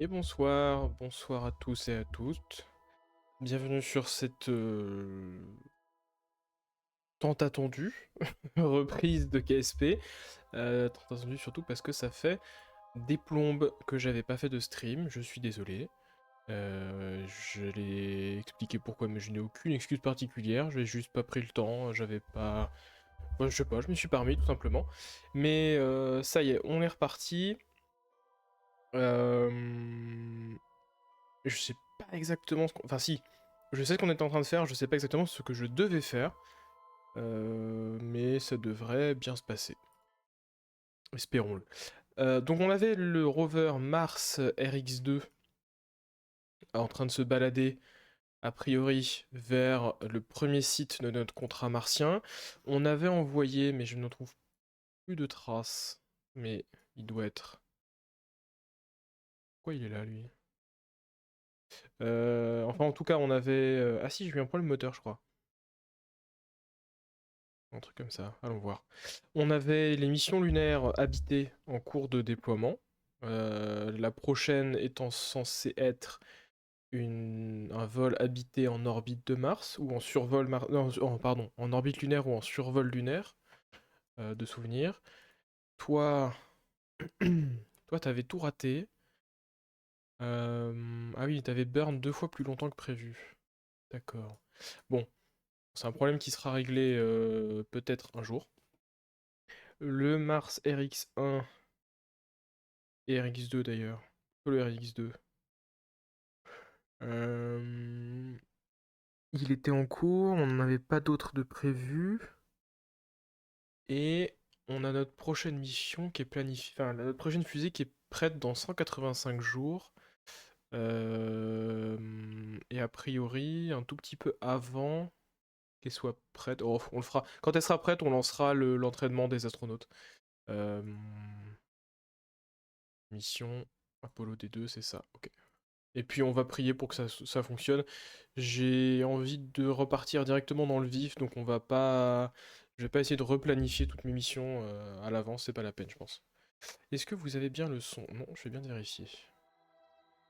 Et bonsoir, bonsoir à tous et à toutes. Bienvenue sur cette tant attendue reprise de KSP. Tant attendue surtout parce que ça fait des plombes que j'avais pas fait de stream, je suis désolé. Je l'ai expliqué pourquoi, mais je n'ai aucune excuse particulière, j'ai juste pas pris le temps, j'avais pas... Ouais, je sais pas, je me suis pas remis tout simplement. Mais ça y est, on est reparti. Euh... Je sais pas exactement ce qu'on... Enfin si, je sais ce qu'on était en train de faire, je sais pas exactement ce que je devais faire. Mais ça devrait bien se passer. Espérons-le. Donc on avait le rover Mars RX2 en train de se balader, a priori, vers le premier site de notre contrat martien. On avait envoyé, mais je n'en trouve plus de traces. Mais il doit être... Pourquoi il est là, lui? Enfin, en tout cas, on avait... Ah si, j'ai eu un problème moteur, je crois. Un truc comme ça, allons voir. On avait les missions lunaires habitées en cours de déploiement. La prochaine étant censée être un vol habité en orbite de Mars, ou en survol... non, pardon, en orbite lunaire ou en survol lunaire, de souvenirs. Toi... Toi, t'avais tout raté. Ah oui, t'avais burn 2 fois plus longtemps que prévu. D'accord. Bon, c'est un problème qui sera réglé peut-être un jour. Le Mars RX1 et RX2 d'ailleurs. Le RX2. Euh, Il était en cours, on n'en avait pas d'autres de prévus. Et on a notre prochaine mission qui est planifiée. Enfin, notre prochaine fusée qui est prête dans 185 jours. Et a priori, un tout petit peu avant qu'elle soit prête. Oh, on le fera. Quand elle sera prête, on lancera l'entraînement des astronautes. Euh, Mission Apollo D2, c'est ça. Ok. Et puis on va prier pour que ça fonctionne. J'ai envie de repartir directement dans le vif, donc on va pas... Je vais pas essayer de replanifier toutes mes missions à l'avance, c'est pas la peine, je pense. Est-ce que vous avez bien le son? Non, je vais bien vérifier.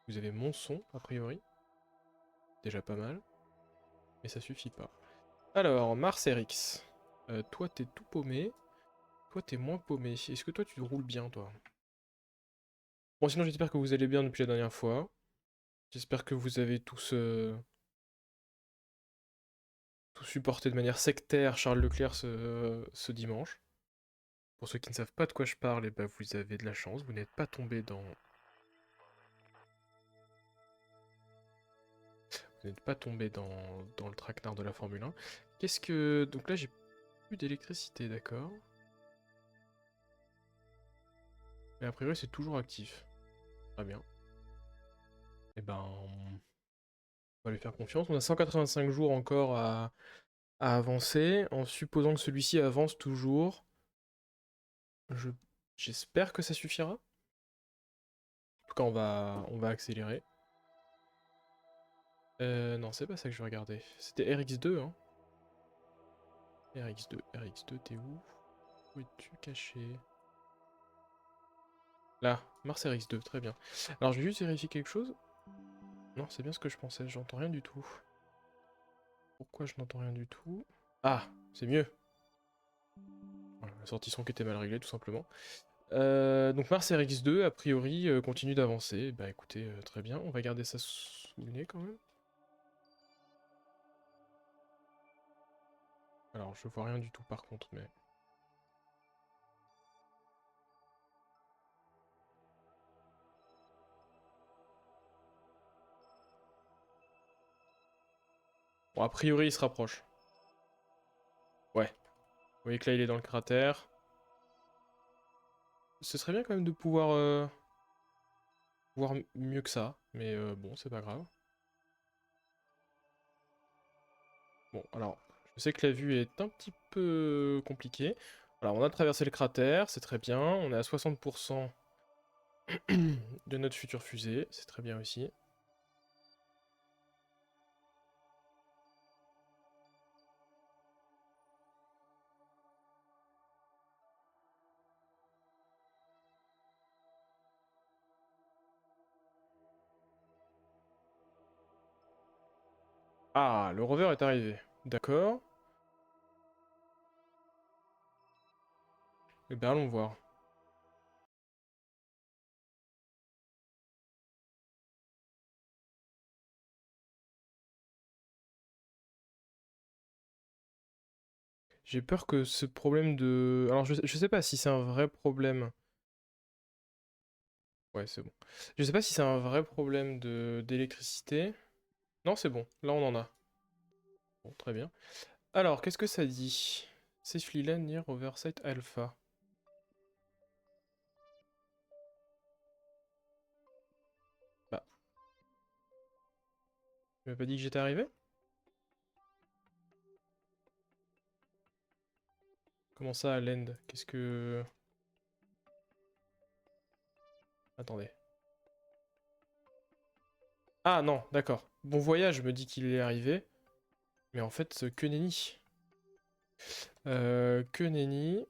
Vous avez mon son, a priori. Déjà pas mal. Mais ça suffit pas. Alors, Mars RX. Toi, t'es tout paumé. Toi, t'es moins paumé. Est-ce que toi, tu roules bien, toi? Bon, sinon, j'espère que vous allez bien depuis la dernière fois. J'espère que vous avez tous... tout supporté de manière sectaire Charles Leclerc ce dimanche. Pour ceux qui ne savent pas de quoi je parle, eh ben vous avez de la chance, vous n'êtes pas tombé dans... Vous n'êtes pas tombé dans le traquenard de la Formule 1. Qu'est-ce que... Donc là j'ai plus d'électricité, d'accord. Mais a priori c'est toujours actif. Très bien. Eh ben... On va lui faire confiance. On a 185 jours encore à avancer. En supposant que celui-ci avance toujours. Je... J'espère que ça suffira. En tout cas on va accélérer. Non, c'est pas ça que je vais regarder. C'était RX2, hein. RX2, RX2, t'es où? Où es-tu caché? Là, Mars RX2, très bien. Alors, je vais juste vérifier quelque chose. Non, c'est bien ce que je pensais, j'entends rien du tout. Pourquoi je n'entends rien du tout? Ah, c'est mieux. Voilà, la sortie son qui était mal réglée, tout simplement. Donc Mars RX2, a priori, continue d'avancer. Bah écoutez, très bien. On va garder ça sous le nez quand même. Alors, je vois rien du tout par contre, mais... Bon, a priori, il se rapproche. Ouais. Vous voyez que là, il est dans le cratère. Ce serait bien quand même de pouvoir... voir mieux que ça, mais bon, c'est pas grave. Bon, alors, je sais que la vue est un petit peu compliquée. Alors, on a traversé le cratère, c'est très bien. On est à 60% de notre future fusée, c'est très bien aussi. Ah, le rover est arrivé. D'accord. Eh bien, allons voir. J'ai peur que ce problème de... Alors, je sais pas si c'est un vrai problème. Ouais, c'est bon. Je sais pas si c'est un vrai problème d'électricité. Non, c'est bon. Là, on en a. Bon, très bien. Alors, qu'est-ce que ça dit? Safely land near Oversight Alpha. Bah, tu m'as pas dit que j'étais arrivé? Comment ça, à land? Qu'est-ce que... Attendez. Ah, non, d'accord. Bon voyage me dit qu'il est arrivé. Mais en fait, que nenni. Que nenni.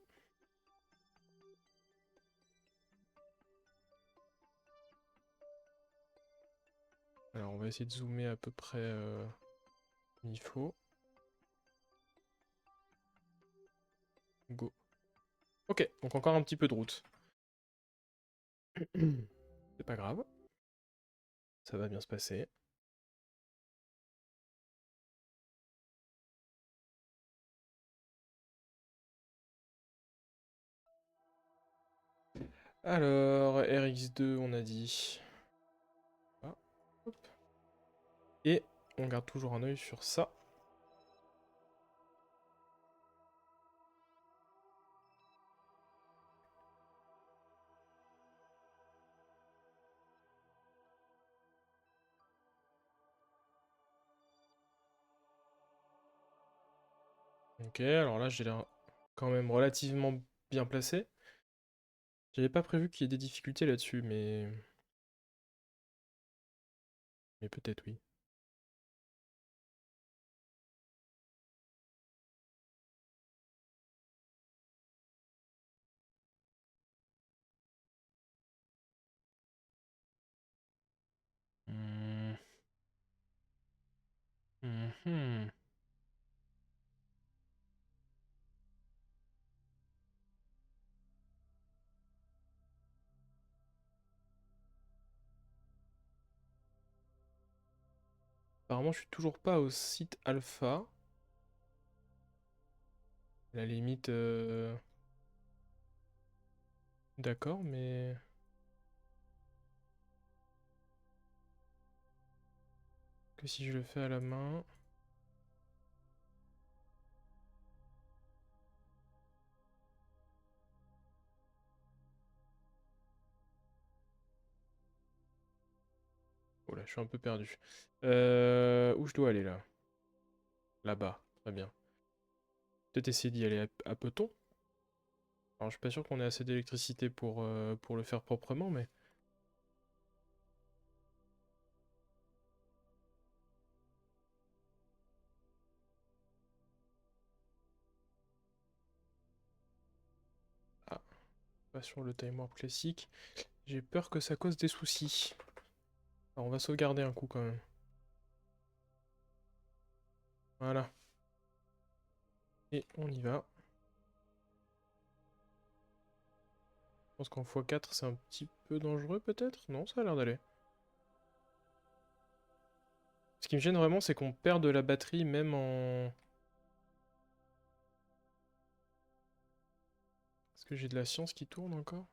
Alors, on va essayer de zoomer à peu près comme il faut. Go. Ok, donc encore un petit peu de route. C'est pas grave. Ça va bien se passer. Alors, RX2, on a dit. Ah, hop. Et on garde toujours un œil sur ça. Ok, alors là, j'ai l'air quand même relativement bien placé. J'avais pas prévu qu'il y ait des difficultés là-dessus, mais... Mais peut-être oui. Hmm. Mhm. Apparemment, je suis toujours pas au site alpha. À la limite... D'accord, mais... Que si je le fais à la main... Oh là, je suis un peu perdu. Où je dois aller, là? Là-bas, très bien. Peut-être essayer d'y aller à peloton. Alors, je suis pas sûr qu'on ait assez d'électricité pour le faire proprement, mais... Ah, pas sur le time warp classique. J'ai peur que ça cause des soucis. Alors, on va sauvegarder un coup, quand même. Voilà. Et on y va. Je pense qu'en x4, c'est un petit peu dangereux, peut-être? Non, ça a l'air d'aller. Ce qui me gêne vraiment, c'est qu'on perd de la batterie, même en... Est-ce que j'ai de la science qui tourne encore?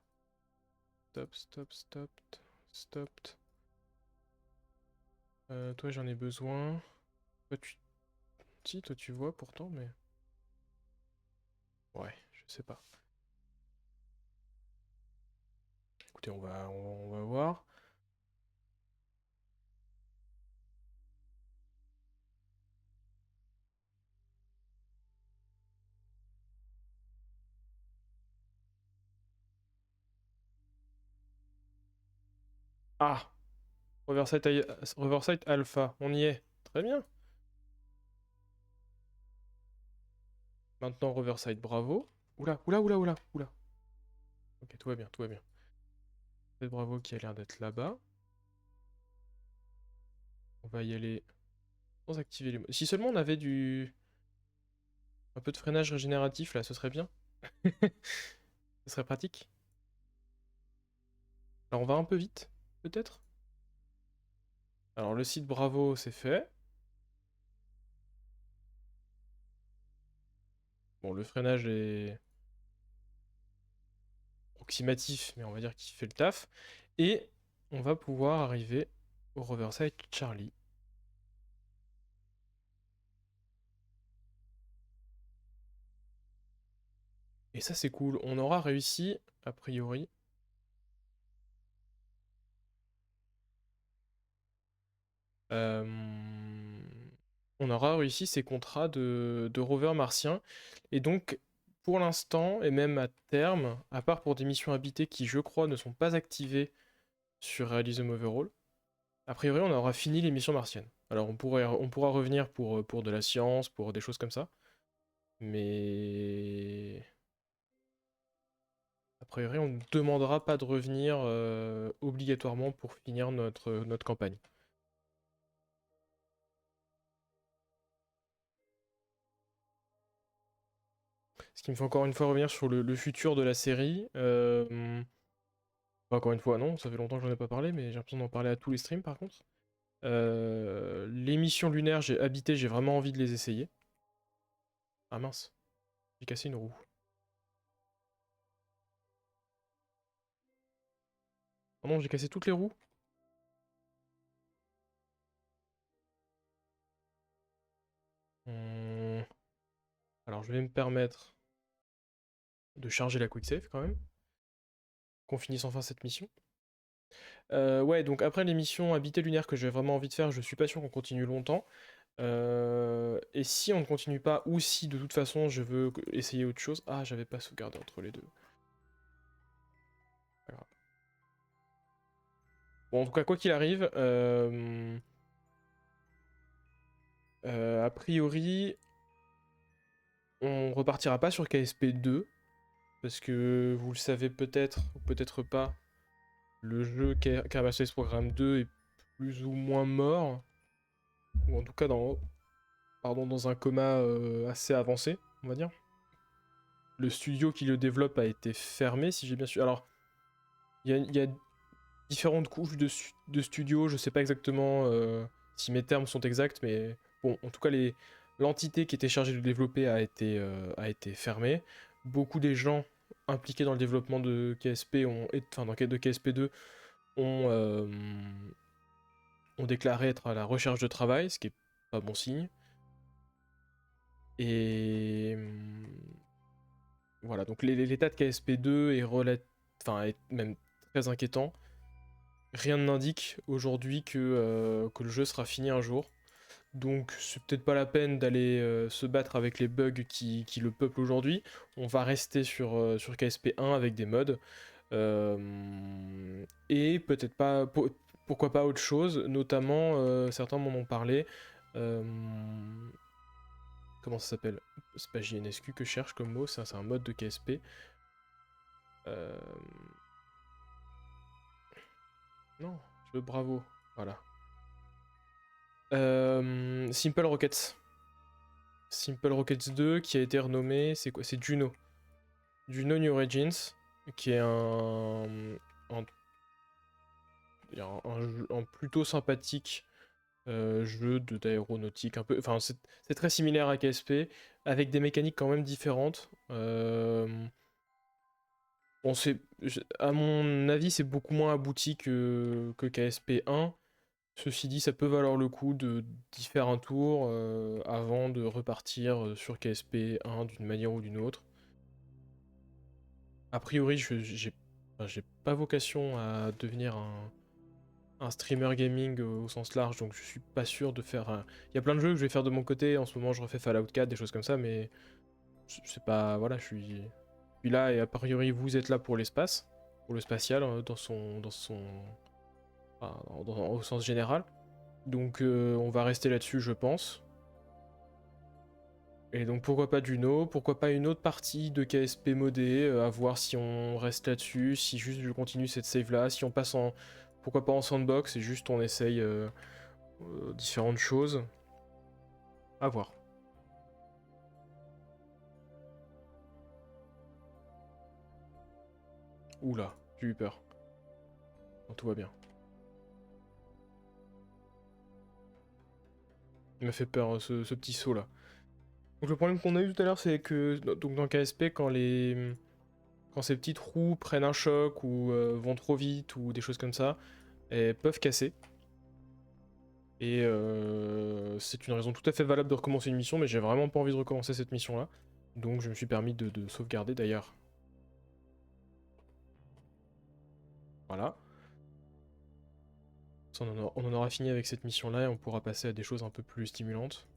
Stop, stop, stop, stop. Toi, j'en ai besoin. Toi, tu... Si, toi, tu vois, pourtant, mais... Ouais, je sais pas. Écoutez, on va voir. Ah! Riverside Alpha, on y est. Très bien. Maintenant, Riverside Bravo. Oula, oula, oula, oula, oula. Ok, tout va bien, tout va bien. C'est Bravo qui a l'air d'être là-bas. On va y aller Sans activer les modes. Si seulement on avait un peu de freinage régénératif là, ce serait bien. Ce serait pratique. Alors on va un peu vite, peut-être. Alors le site Bravo, c'est fait. Bon, le freinage est approximatif, mais on va dire qu'il fait le taf. Et on va pouvoir arriver au Riverside Charlie. Et ça, c'est cool. On aura réussi, a priori. euh, On aura réussi ces contrats de rover martien. Et donc, pour l'instant, et même à terme, à part pour des missions habitées qui, je crois, ne sont pas activées sur Realism Overall, a priori, on aura fini les missions martiennes. Alors, on pourra revenir pour de la science, pour des choses comme ça. Mais a priori, on ne demandera pas de revenir obligatoirement pour finir notre campagne. Ce qui me fait encore une fois revenir sur le futur de la série. Encore une fois, non, ça fait longtemps que j'en ai pas parlé, mais j'ai l'impression d'en parler à tous les streams par contre. Les missions lunaires, j'ai habité, j'ai vraiment envie de les essayer. Ah mince, j'ai cassé une roue. Oh non, j'ai cassé toutes les roues. Hum, Alors je vais me permettre de charger la quick save quand même. Qu'on finisse enfin cette mission. Ouais, donc après les missions habitées lunaires que j'ai vraiment envie de faire, je suis pas sûr qu'on continue longtemps. Et si on ne continue pas, ou si de toute façon je veux essayer autre chose. Ah, j'avais pas sauvegardé entre les deux. Pas grave. Bon, en tout cas, quoi qu'il arrive, a priori, on repartira pas sur KSP2, parce que vous le savez peut-être, ou peut-être pas, le jeu Kerbal Space Program 2 est plus ou moins mort, ou en tout cas dans un coma assez avancé, on va dire. Le studio qui le développe a été fermé, si j'ai bien su. Alors, il y a différentes couches de studios, je sais pas exactement si mes termes sont exacts, mais bon, en tout cas, l'entité qui était chargée de développer a été fermée. Beaucoup des gens impliqués dans le développement de KSP, enfin de KSP2, ont, euh, ont déclaré être à la recherche de travail, ce qui est pas bon signe. Et voilà, donc l'état de KSP2 enfin, est même très inquiétant. Rien n'indique aujourd'hui que le jeu sera fini un jour. Donc c'est peut-être pas la peine d'aller se battre avec les bugs qui le peuplent aujourd'hui. On va rester sur KSP1 avec des mods. Et peut-être pas... pourquoi pas autre chose. Notamment, certains m'en ont parlé. Euh, Comment ça s'appelle? C'est pas JNSQ que je cherche comme mot, c'est un mode de KSP. Euh, Non, je veux bravo. Voilà. Simple Rockets. Simple Rockets 2 qui a été renommé, c'est quoi? C'est Juno. Juno New Origins, qui est un, un plutôt sympathique jeu d'aéronautique, un peu, enfin c'est très similaire à KSP, avec des mécaniques quand même différentes. Bon, à mon avis, c'est beaucoup moins abouti que KSP 1. Ceci dit, ça peut valoir le coup d'y faire un tour avant de repartir sur KSP 1 d'une manière ou d'une autre. A priori, j'ai pas vocation à devenir un streamer gaming au sens large, donc je suis pas sûr de faire Il y a plein de jeux que je vais faire de mon côté, en ce moment je refais Fallout 4, des choses comme ça, mais c'est pas... Voilà, je suis là, et a priori vous êtes là pour l'espace, pour le spatial, enfin, au sens général. Donc on va rester là-dessus, je pense. Et donc pourquoi pas Juno, pourquoi pas une autre partie de KSP modé, à voir si on reste là-dessus, si juste je continue cette save là, si on passe en... Pourquoi pas en sandbox et juste on essaye différentes choses. À voir. Oula, j'ai eu peur. Bon, tout va bien. Il m'a fait peur ce petit saut là. Donc le problème qu'on a eu tout à l'heure, c'est que donc dans KSP, quand ces petites roues prennent un choc ou vont trop vite ou des choses comme ça, elles peuvent casser. Et c'est une raison tout à fait valable de recommencer une mission, mais j'ai vraiment pas envie de recommencer cette mission là. Donc je me suis permis de sauvegarder d'ailleurs. Voilà. On en aura fini avec cette mission là et on pourra passer à des choses un peu plus stimulantes.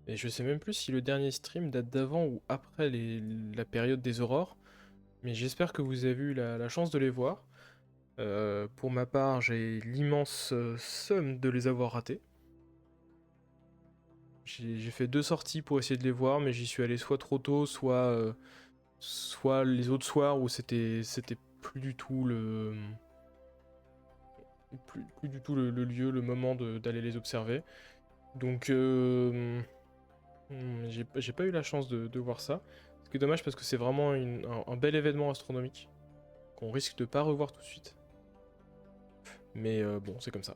Et je sais même plus si le dernier stream date d'avant ou après la période des aurores, mais j'espère que vous avez eu la chance de les voir. Pour ma part, j'ai l'immense somme de les avoir ratés. J'ai fait 2 sorties pour essayer de les voir, mais j'y suis allé soit trop tôt, soit les autres soirs où c'était plus du tout plus du tout le lieu, le moment d'aller les observer. Donc j'ai pas eu la chance de voir ça. Ce qui est dommage parce que c'est vraiment un bel événement astronomique qu'on risque de pas revoir tout de suite. Mais bon, c'est comme ça.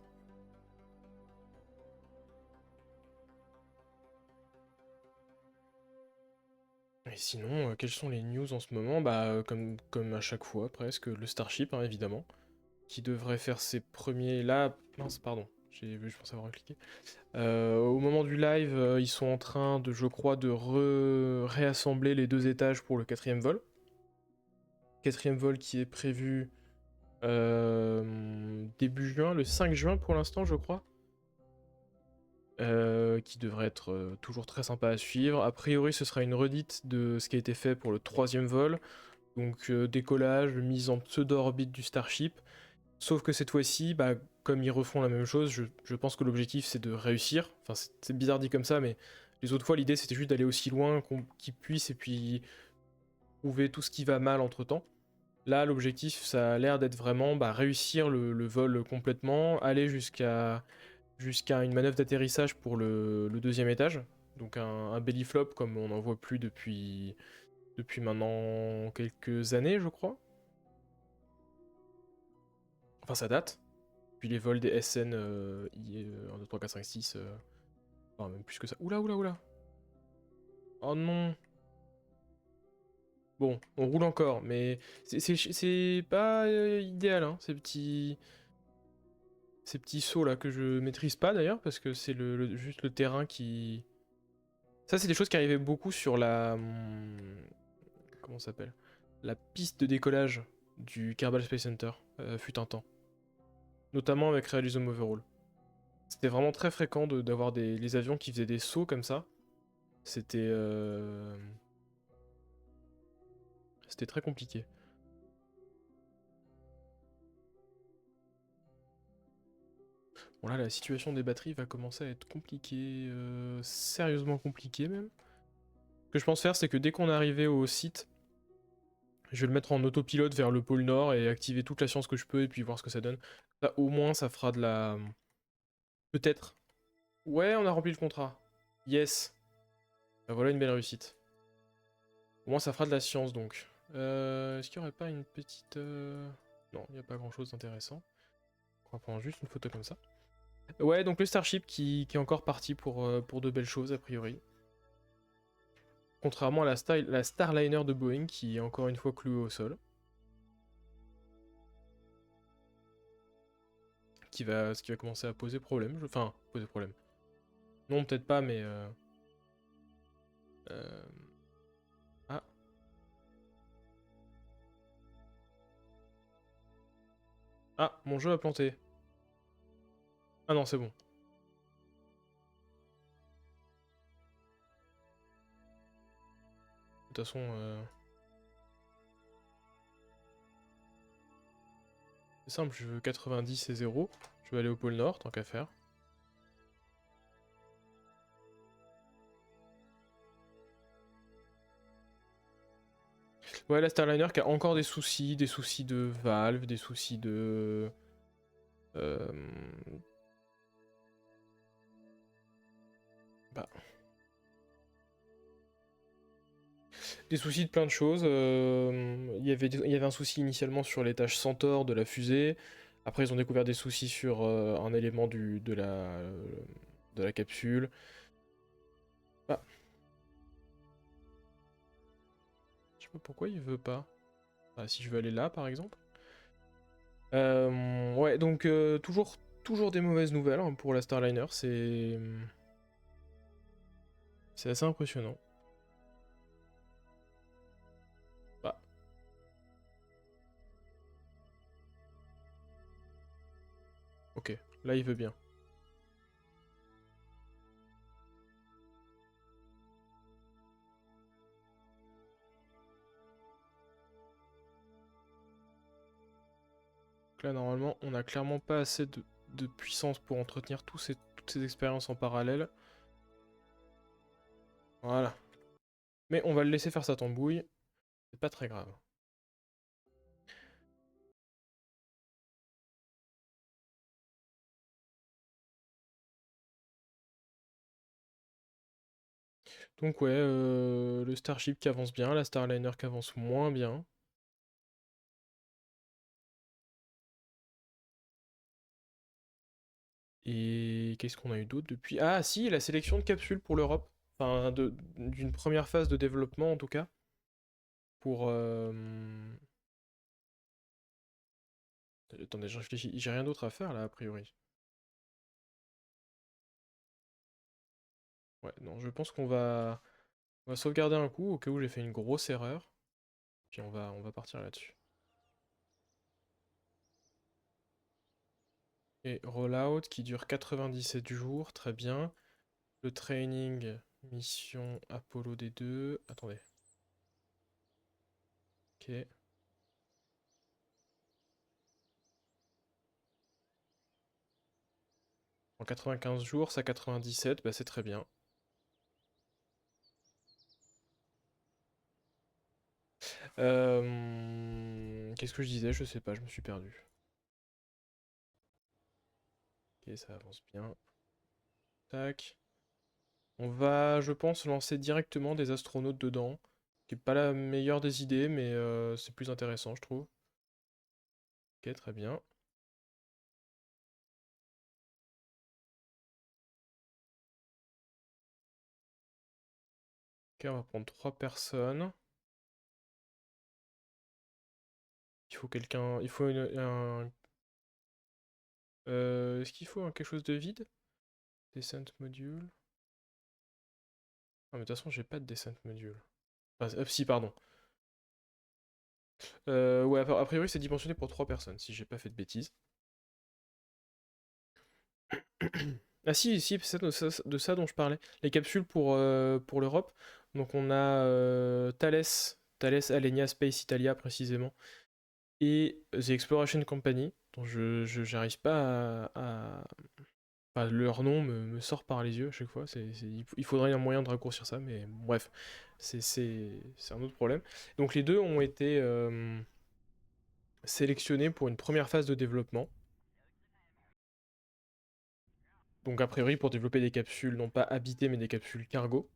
Et sinon, quelles sont les news en ce moment? Bah, comme à chaque fois, presque, le Starship, hein, évidemment, qui devrait faire ses premiers... Là, mince, pardon, je pensais avoir cliqué. Au moment du live, ils sont en train de, je crois, de réassembler les 2 étages pour le 4e vol. 4e vol qui est prévu début juin, le 5 juin pour l'instant, je crois. Qui devrait être toujours très sympa à suivre. A priori, ce sera une redite de ce qui a été fait pour le 3e vol. Donc décollage, mise en pseudo-orbite du Starship. Sauf que cette fois-ci, bah, comme ils refont la même chose, je pense que l'objectif c'est de réussir. Enfin, c'est bizarre dit comme ça, mais les autres fois, l'idée c'était juste d'aller aussi loin qu'ils puissent et puis trouver tout ce qui va mal entre temps. Là, l'objectif, ça a l'air d'être vraiment bah, réussir le vol complètement, aller jusqu'à une manœuvre d'atterrissage pour le 2e étage. Donc un belly flop comme on n'en voit plus depuis maintenant quelques années, je crois. Enfin, ça date. Puis les vols des SN 1, 2, 3, 4, 5, 6. Enfin, même plus que ça. Oula, oula, oula. Oh non. Bon, on roule encore, mais c'est pas idéal, hein, ces petits sauts là que je maîtrise pas d'ailleurs, parce que c'est juste le terrain qui. Ça, c'est des choses qui arrivaient beaucoup sur comment ça s'appelle? La piste de décollage du Kerbal Space Center, fut un temps. Notamment avec Realism Overhaul. C'était vraiment très fréquent d'avoir les avions qui faisaient des sauts comme ça. C'était très compliqué. Bon là, la situation des batteries va commencer à être compliquée, sérieusement compliquée même. Ce que je pense faire, c'est que dès qu'on est arrivé au site, je vais le mettre en autopilote vers le pôle nord et activer toute la science que je peux et puis voir ce que ça donne. Ça, au moins, ça fera de la... Peut-être. Ouais, on a rempli le contrat. Yes. Bah voilà une belle réussite. Au moins, ça fera de la science donc. Est-ce qu'il n'y aurait pas une petite... Non, il n'y a pas grand-chose d'intéressant. On va prendre juste une photo comme ça. Ouais, donc le Starship qui est encore parti pour de belles choses, a priori. Contrairement à la Starliner de Boeing, qui est encore une fois clouée au sol. Ce qui va commencer à poser problème. Enfin, poser problème. Non, peut-être pas, mais... euh, Ah. Ah, mon jeu a planté. Ah non, c'est bon. De toute façon... C'est simple, je veux 90 et 0. Je vais aller au pôle Nord, tant qu'à faire. Ouais, la Starliner qui a encore des soucis de valve, des soucis de... Bah... Des soucis de plein de choses. Il y avait un souci initialement sur l'étage Centaure de la fusée. Après, ils ont découvert des soucis sur un élément de la capsule. Bah... Je sais pas pourquoi il veut pas. Ah, si je veux aller là, par exemple. Ouais, donc toujours des mauvaises nouvelles hein, pour la Starliner. C'est assez impressionnant. Bah... Ok, là il veut bien. Donc là, normalement, on a clairement pas assez de puissance pour entretenir toutes ces expériences en parallèle. Voilà. Mais on va le laisser faire sa tambouille. C'est pas très grave. Donc ouais, le Starship qui avance bien, la Starliner qui avance moins bien. Et qu'est-ce qu'on a eu d'autre depuis? Ah si, la sélection de capsules pour l'Europe. Enfin, d'une première phase de développement en tout cas. Pour... Attendez, je réfléchis. J'ai rien d'autre à faire là, a priori. Ouais, non, je pense on va sauvegarder un coup au cas où j'ai fait une grosse erreur. Puis on va partir là-dessus. Et rollout qui dure 97 jours, très bien. Le training, mission Apollo D2. Attendez. Ok. En 95 jours, ça 97, bah c'est très bien. Qu'est-ce que je disais? Je sais pas, je me suis perdu. Ok, ça avance bien. Tac. On va, je pense, lancer directement des astronautes dedans. Qui est pas la meilleure des idées, mais c'est plus intéressant, je trouve. Ok, très bien. Ok, on va prendre 3 personnes. Il faut quelqu'un... Il faut un... Est-ce qu'il faut quelque chose de vide? Descent module. Ah mais de toute façon j'ai pas de descent module. Ah, si pardon. Ouais, a priori c'est dimensionné pour 3 personnes, si j'ai pas fait de bêtises. Ah si, si, c'est de ça dont je parlais. Les capsules pour l'Europe. Donc on a Thales, Thales Alenia Space Italia précisément, et The Exploration Company, dont j'arrive pas enfin, leur nom me sort par les yeux à chaque fois. Il faudrait un moyen de raccourcir ça, mais bref, c'est un autre problème. Donc les deux ont été sélectionnés pour une première phase de développement. Donc a priori pour développer des capsules non pas habitées mais des capsules cargo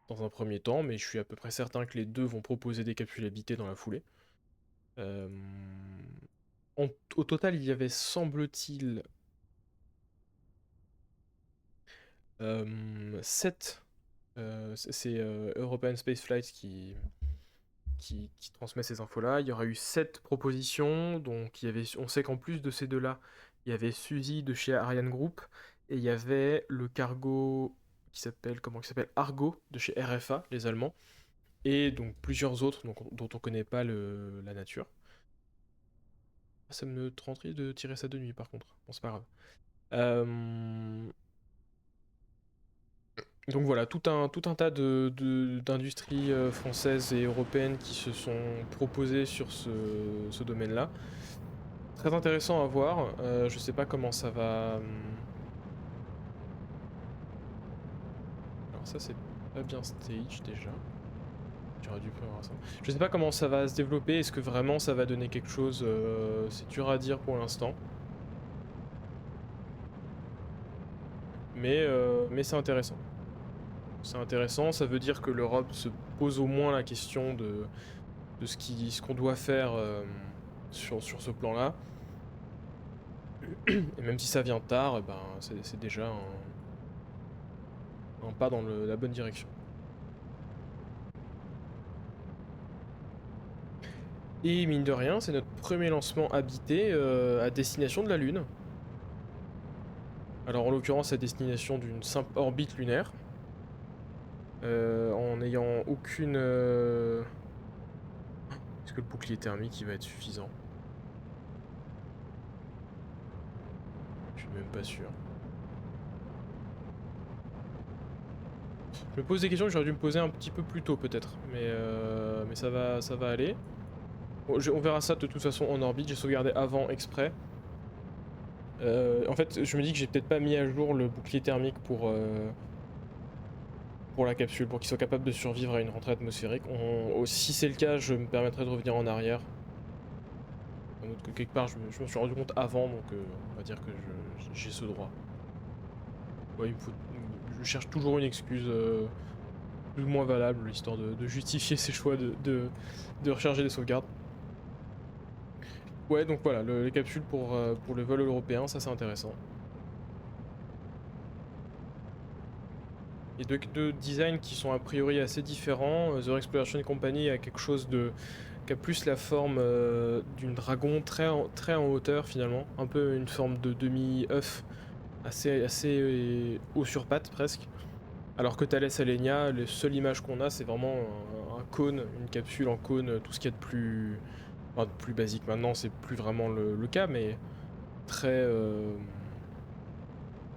dans un premier temps, mais je suis à peu près certain que les deux vont proposer des capsules habitées dans la foulée. Euh, Au total, il y avait, semble-t-il, 7. C'est European Space Flight qui transmet ces infos-là. Il y aura eu 7 propositions, donc on sait qu'en plus de ces deux-là, il y avait Suzy de chez Ariane Group, et il y avait le cargo qui s'appelle Argo de chez RFA, les Allemands, et donc plusieurs autres dont on connaît pas la nature. Ah, ça me tenterait de tirer ça de nuit par contre. Bon, c'est pas grave. Euh, Donc voilà, tout un tas d'industries françaises et européennes qui se sont proposées sur ce domaine-là. Très intéressant à voir. Je sais pas comment ça va. Alors ça c'est pas bien stage déjà. J'ai j'aurais dû prévoir ça. Je sais pas comment ça va se développer, est-ce que vraiment ça va donner quelque chose, c'est dur à dire pour l'instant. Mais c'est intéressant. C'est intéressant, ça veut dire que l'Europe se pose au moins la question de ce qu'on doit faire sur ce plan-là. Et même si ça vient tard, ben, c'est déjà un pas dans la bonne direction. Et mine de rien, c'est notre premier lancement habité à destination de la Lune. Alors en l'occurrence à destination d'une simple orbite lunaire. En n'ayant aucune... Est-ce que le bouclier thermique il va être suffisant? Je suis même pas sûr. Je me pose des questions que j'aurais dû me poser un petit peu plus tôt peut-être. Mais ça va aller. Bon, on verra ça de toute façon en orbite, j'ai sauvegardé avant exprès. En fait, je me dis que j'ai peut-être pas mis à jour le bouclier thermique pour la capsule, pour qu'il soit capable de survivre à une rentrée atmosphérique. Si c'est le cas, je me permettrai de revenir en arrière. Que quelque part, je me suis rendu compte avant, donc on va dire que j'ai ce droit. Ouais, je cherche toujours une excuse plus ou moins valable, histoire de justifier ses choix de recharger les sauvegardes. Ouais, donc voilà, les capsules pour le vol européen, ça c'est intéressant. Et deux designs qui sont a priori assez différents. The Exploration Company a quelque chose qui a plus la forme d'une dragon très en hauteur finalement, un peu une forme de demi-œuf assez haut sur pattes presque. Alors que Thales Alenia, la seule image qu'on a, c'est vraiment un cône, une capsule en cône, tout ce qu'il y a de plus, enfin, de plus basique. Maintenant, c'est plus vraiment le cas, mais très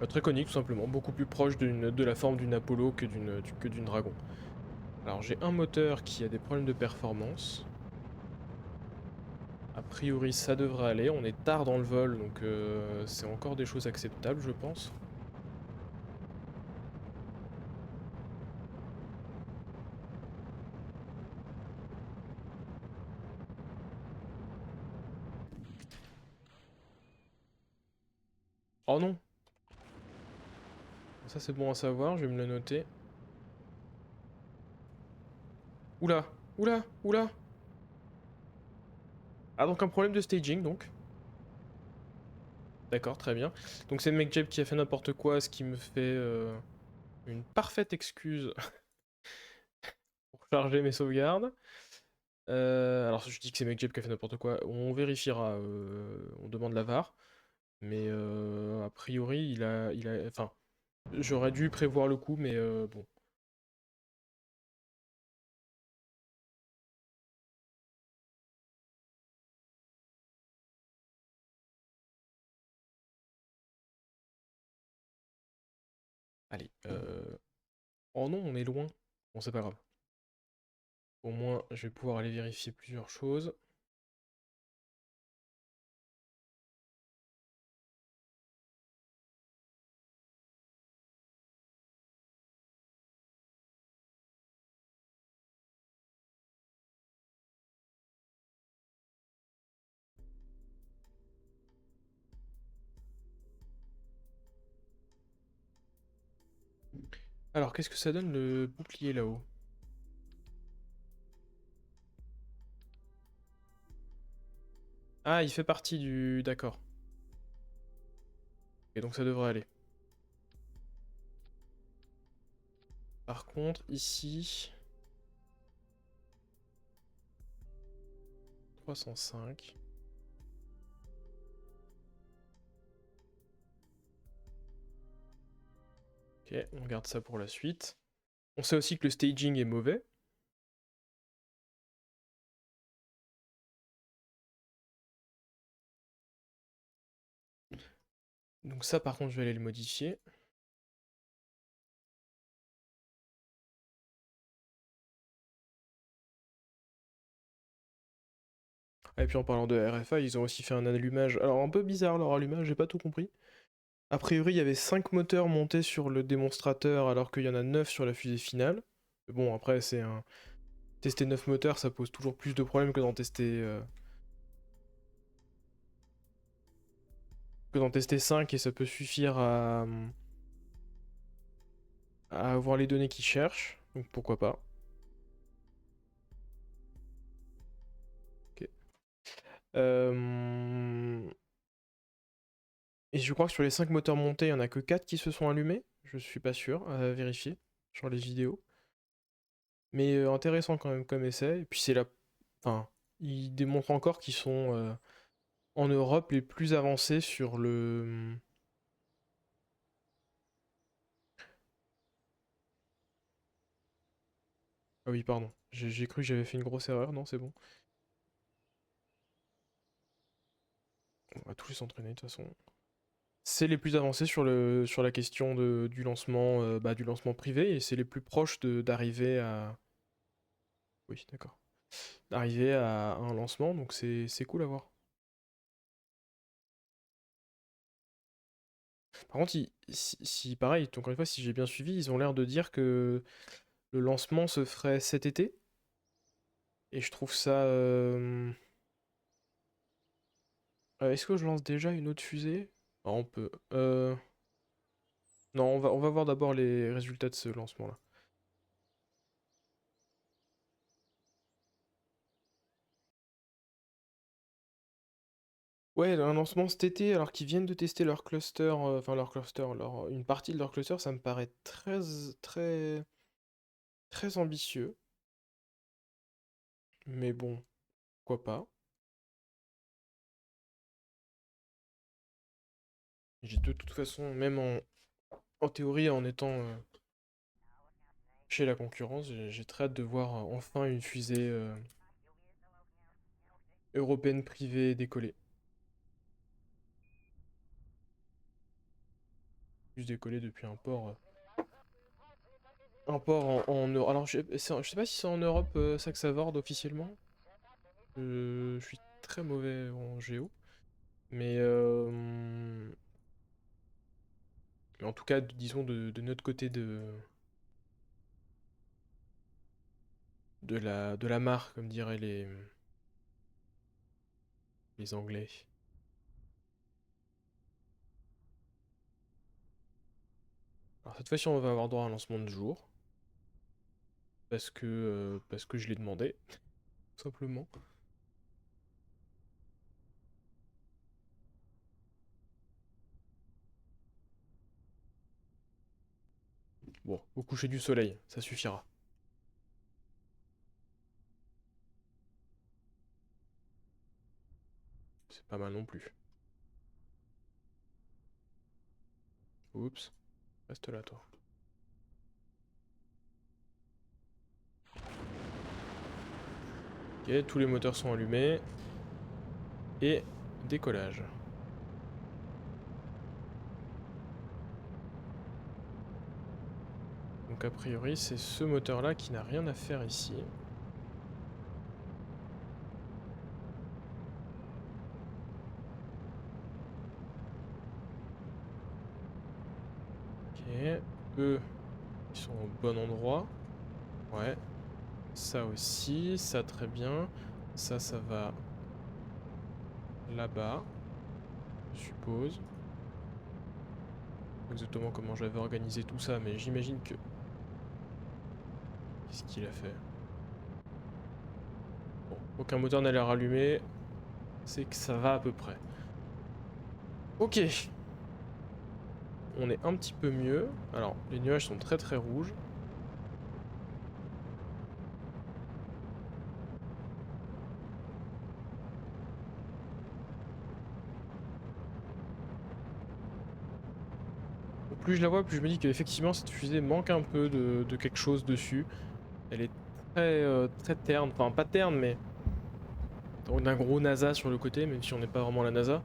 très conique tout simplement, beaucoup plus proche de la forme d'une Apollo que d'une Dragon. Alors j'ai un moteur qui a des problèmes de performance. A priori ça devrait aller, on est tard dans le vol donc c'est encore des choses acceptables je pense. Oh non! Ça c'est bon à savoir, je vais me le noter. Oula! Oula! Oula! Ah donc un problème de staging donc. D'accord, très bien. Donc c'est McJeb qui a fait n'importe quoi, ce qui me fait une parfaite excuse pour charger mes sauvegardes. Alors je dis que c'est McJeb qui a fait n'importe quoi, on vérifiera, on demande la VAR. Mais a priori, enfin, j'aurais dû prévoir le coup, mais bon. Allez. Oh non, on est loin. Bon, c'est pas grave. Au moins, je vais pouvoir aller vérifier plusieurs choses. Alors, qu'est-ce que ça donne le bouclier là-haut? Ah, il fait partie du... D'accord. Et donc ça devrait aller. Par contre, ici... 305. Ok, on garde ça pour la suite. On sait aussi que le staging est mauvais. Donc ça, par contre, je vais aller le modifier. Et puis en parlant de RFA, ils ont aussi fait un allumage. Alors un peu bizarre leur allumage, j'ai pas tout compris. A priori, il y avait 5 moteurs montés sur le démonstrateur alors qu'il y en a 9 sur la fusée finale. Bon, après, c'est un... Tester 9 moteurs, ça pose toujours plus de problèmes que d'en tester 5 et ça peut suffire à avoir les données qu'ils cherchent. Donc pourquoi pas. Ok. Et je crois que sur les 5 moteurs montés, il n'y en a que 4 qui se sont allumés. Je suis pas sûr, à vérifier sur les vidéos. Mais intéressant quand même comme essai. Et puis c'est la... Enfin, ils démontrent encore qu'ils sont en Europe les plus avancés sur le... Ah oui, pardon. J'ai cru que j'avais fait une grosse erreur. Non, c'est bon. On va tous s'entraîner de toute façon. C'est les plus avancés sur la question du lancement privé et c'est les plus proches d'arriver à... Oui, d'accord. D'arriver à un lancement, donc c'est cool à voir. Par contre, pareil, donc encore une fois, si j'ai bien suivi, ils ont l'air de dire que le lancement se ferait cet été. Et je trouve ça... est-ce que je lance déjà une autre fusée? Ah, on peut. Non, on va voir d'abord les résultats de ce lancement-là. Ouais, un lancement cet été, alors qu'ils viennent de tester leur cluster, une partie de leur cluster, ça me paraît très, très ambitieux. Mais bon, pourquoi pas. J'ai de toute façon, même en théorie, en étant chez la concurrence, j'ai très hâte de voir enfin une fusée européenne privée décoller. Juste décoller depuis un port en Europe. Alors, je sais pas si c'est en Europe, ça que ça vorde officiellement. Je suis très mauvais en géo. Mais, mais en tout cas, disons de notre côté de la mare, comme diraient les Anglais. Alors cette fois-ci, on va avoir droit à un lancement de jour. Parce que je l'ai demandé, tout simplement. Bon, au coucher du soleil, ça suffira. C'est pas mal non plus. Oups, reste là, toi. Ok, tous les moteurs sont allumés. Et décollage. Donc a priori, c'est ce moteur-là qui n'a rien à faire ici. Ok, eux, ils sont au bon endroit. Ouais, ça aussi, ça très bien. Ça va là-bas, je suppose. Exactement comment j'avais organisé tout ça, mais j'imagine que... Qu'est-ce qu'il a fait? Bon, aucun moteur n'a l'air allumé. C'est que ça va à peu près. Ok. On est un petit peu mieux. Alors, les nuages sont très très rouges. Plus je la vois, plus je me dis qu'effectivement cette fusée manque un peu de quelque chose dessus. Elle est très terne, enfin pas terne mais d'un gros NASA sur le côté, même si on n'est pas vraiment la NASA.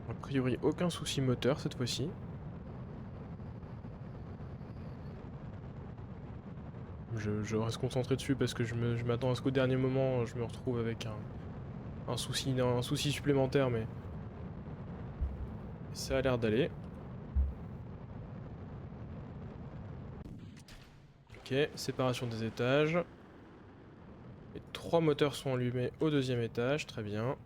A priori aucun souci moteur cette fois-ci. Je reste concentré dessus parce que je m'attends à ce qu'au dernier moment, je me retrouve avec un souci supplémentaire, mais ça a l'air d'aller. Ok, séparation des étages. Les 3 moteurs sont allumés au deuxième étage, très bien.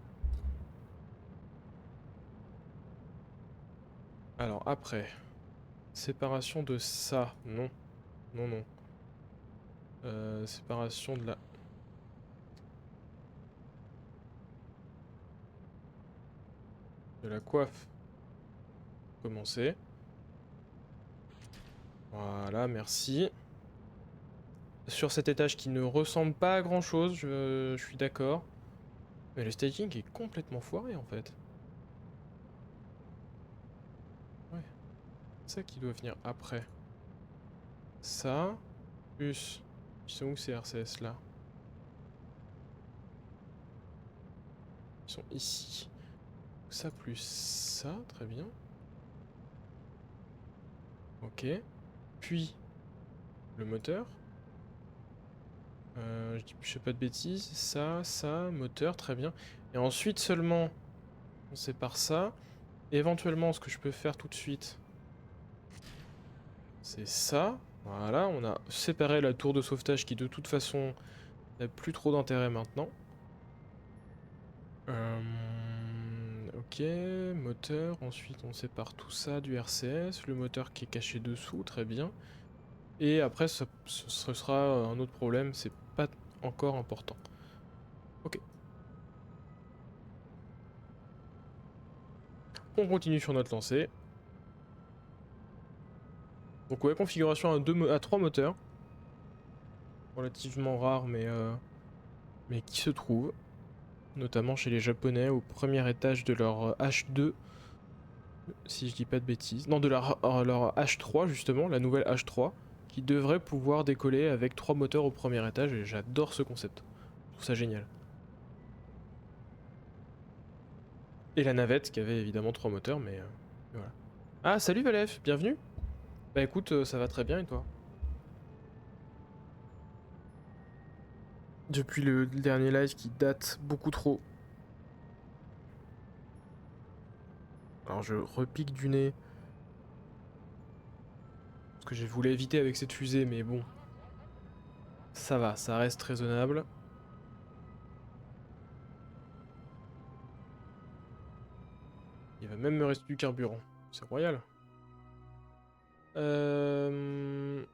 Alors après, séparation de ça, non, non, non. Séparation de la coiffe. Commencer. Voilà, merci. Sur cet étage qui ne ressemble pas à grand chose, je suis d'accord. Mais le staging est complètement foiré en fait. Ouais, c'est ça qui doit venir après. Ça, plus... Ils sont où ces RCS là? Ils sont ici. Ça plus ça, très bien. Ok. Puis, le moteur. Je fais pas de bêtises. Ça, moteur, très bien. Et ensuite seulement, on sépare ça. Et éventuellement, ce que je peux faire tout de suite, c'est ça. Voilà, on a séparé la tour de sauvetage qui de toute façon n'a plus trop d'intérêt maintenant. Ok, moteur, ensuite on sépare tout ça du RCS, le moteur qui est caché dessous, très bien. Et après ce sera un autre problème, c'est pas encore important. Ok. On continue sur notre lancée. Donc ouais, configuration à 3 moteurs. Relativement rare mais qui se trouve. Notamment chez les japonais au premier étage de leur H2. Si je dis pas de bêtises. Non, de leur H3 justement, la nouvelle H3. Qui devrait pouvoir décoller avec 3 moteurs au premier étage et j'adore ce concept. Je trouve ça génial. Et la navette qui avait évidemment 3 moteurs mais voilà. Ah salut Valef, bienvenue. Bah écoute, ça va très bien et toi? Depuis le dernier live qui date beaucoup trop. Alors je repique du nez. Parce que je voulais éviter avec cette fusée mais bon. Ça va, ça reste raisonnable. Il va même me rester du carburant. C'est royal. Euh...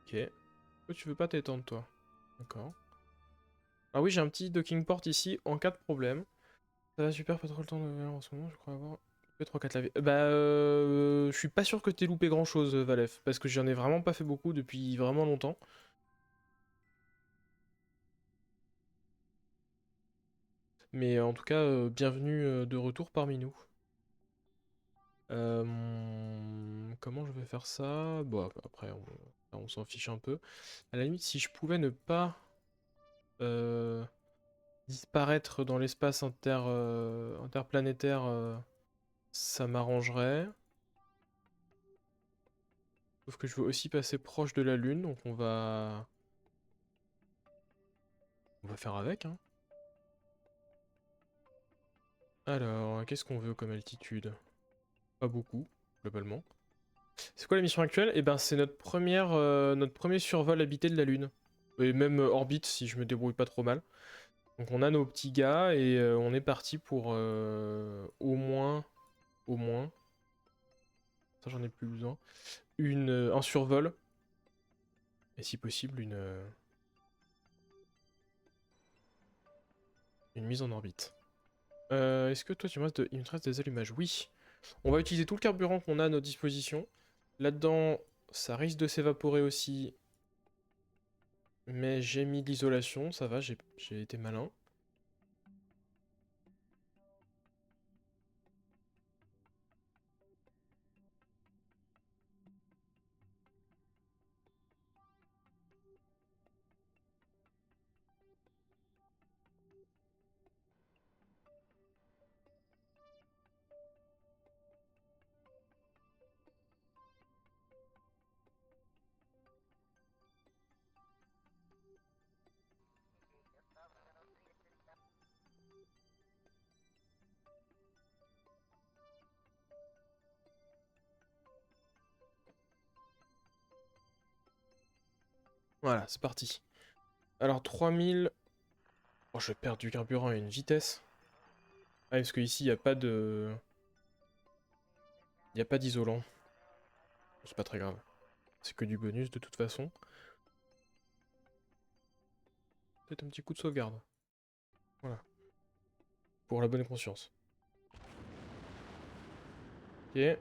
Ok. Pourquoi tu veux pas t'étendre toi? D'accord. Ah oui, j'ai un petit docking port ici en cas de problème. Ça va super, pas trop le temps de venir en ce moment, je crois avoir loupé 3-4 lavés. Je suis pas sûr que t'aies loupé grand chose, Valef, parce que j'en ai vraiment pas fait beaucoup depuis vraiment longtemps. Mais en tout cas, bienvenue de retour parmi nous. Comment je vais faire ça? Bon, après, on s'en fiche un peu. À la limite, si je pouvais ne pas euh, disparaître dans l'espace interplanétaire, ça m'arrangerait. Sauf que je veux aussi passer proche de la Lune, donc on va faire avec, hein. Alors, qu'est-ce qu'on veut comme altitude? Pas beaucoup, globalement. C'est quoi la mission actuelle? Eh ben, c'est notre premier survol habité de la Lune. Et même orbite, si je me débrouille pas trop mal. Donc on a nos petits gars et on est parti pour au moins, ça j'en ai plus besoin, un survol. Et si possible, une mise en orbite. Est-ce que toi il me reste des allumages? Oui. On va utiliser tout le carburant qu'on a à notre disposition. Là-dedans, ça risque de s'évaporer aussi. Mais j'ai mis de l'isolation, ça va, j'ai été malin. Voilà, c'est parti. Alors 3000... Oh, je vais perdre du carburant à une vitesse. Ah, parce qu'ici, il n'y a pas de... Il n'y a pas d'isolant. C'est pas très grave. C'est que du bonus de toute façon. Peut-être un petit coup de sauvegarde. Voilà. Pour la bonne conscience. Ok.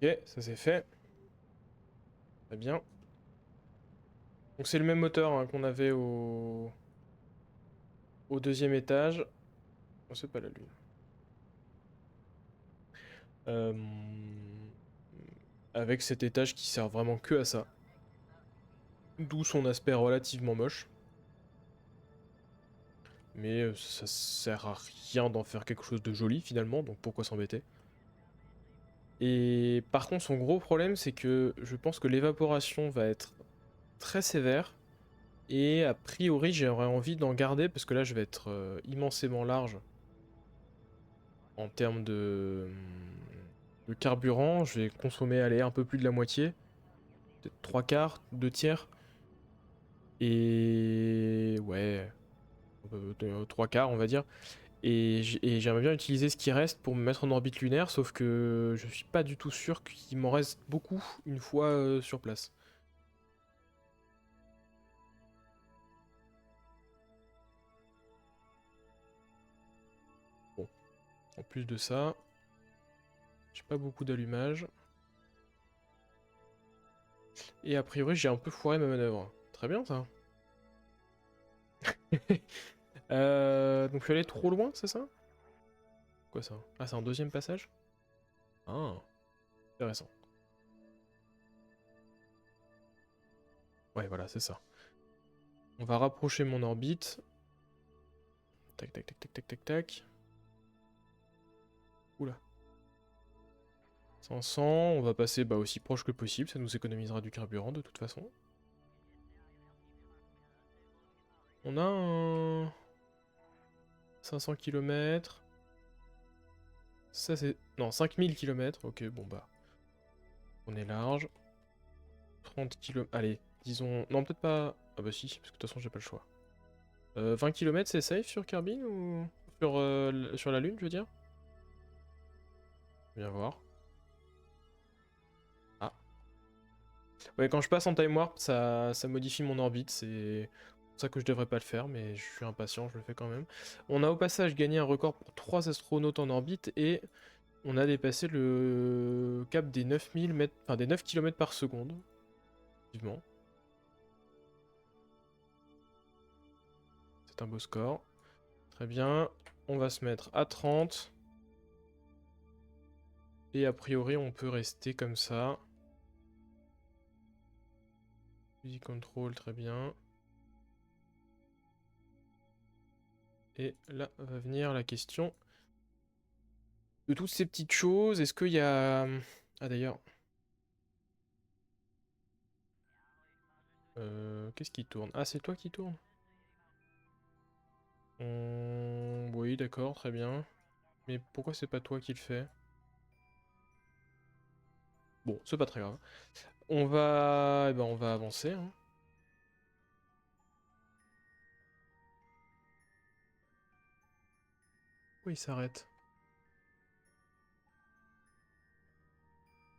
Ok, ça c'est fait. Très bien. Donc c'est le même moteur hein, qu'on avait au deuxième étage. Oh, c'est pas la lune. Euh, Avec cet étage qui sert vraiment que à ça. D'où son aspect relativement moche. Mais ça sert à rien d'en faire quelque chose de joli finalement, donc pourquoi s'embêter. Et par contre son gros problème c'est que je pense que l'évaporation va être très sévère. Et a priori j'aurais envie d'en garder parce que là je vais être immensément large en termes de carburant. Je vais consommer allez, un peu plus de la moitié. Peut-être 3 quarts, 2 tiers. Et ouais, 3 quarts on va dire. Et j'aimerais bien utiliser ce qui reste pour me mettre en orbite lunaire, sauf que je suis pas du tout sûr qu'il m'en reste beaucoup une fois sur place. Bon, en plus de ça, j'ai pas beaucoup d'allumage. Et a priori, j'ai un peu foiré ma manœuvre. Très bien ça. Donc je suis allé trop loin, c'est ça? Quoi ça? Ah, c'est un deuxième passage? Ah, intéressant. Ouais, voilà, c'est ça. On va rapprocher mon orbite. Tac, tac, tac, tac, tac, tac, tac. Oula. 500, on va passer bah, aussi proche que possible, ça nous économisera du carburant de toute façon. On a un 500 km. Ça c'est... Non, 5000 km. Ok, bon bah. On est large. 30 km... Allez, disons... Non, peut-être pas... Ah bah si, parce que de toute façon j'ai pas le choix. 20 km c'est safe sur Kerbin ou... Sur la Lune, je veux dire? Viens voir. Ah. Ouais, quand je passe en time warp, ça modifie mon orbite. C'est pour ça que je devrais pas le faire, mais je suis impatient, je le fais quand même. On a au passage gagné un record pour 3 astronautes en orbite et on a dépassé le cap des 9000 mètres, enfin des 9 km par seconde. Vivement. C'est un beau score. Très bien. On va se mettre à 30. Et a priori, on peut rester comme ça. Fusil control, très bien. Et là va venir la question de toutes ces petites choses. Est-ce qu'il y a... Ah d'ailleurs... Qu'est-ce qui tourne? Ah, c'est toi qui tourne? Oui, d'accord, très bien. Mais pourquoi c'est pas toi qui le fais? Bon, c'est pas très grave. On va... Eh ben, on va avancer, hein. Oui, il s'arrête.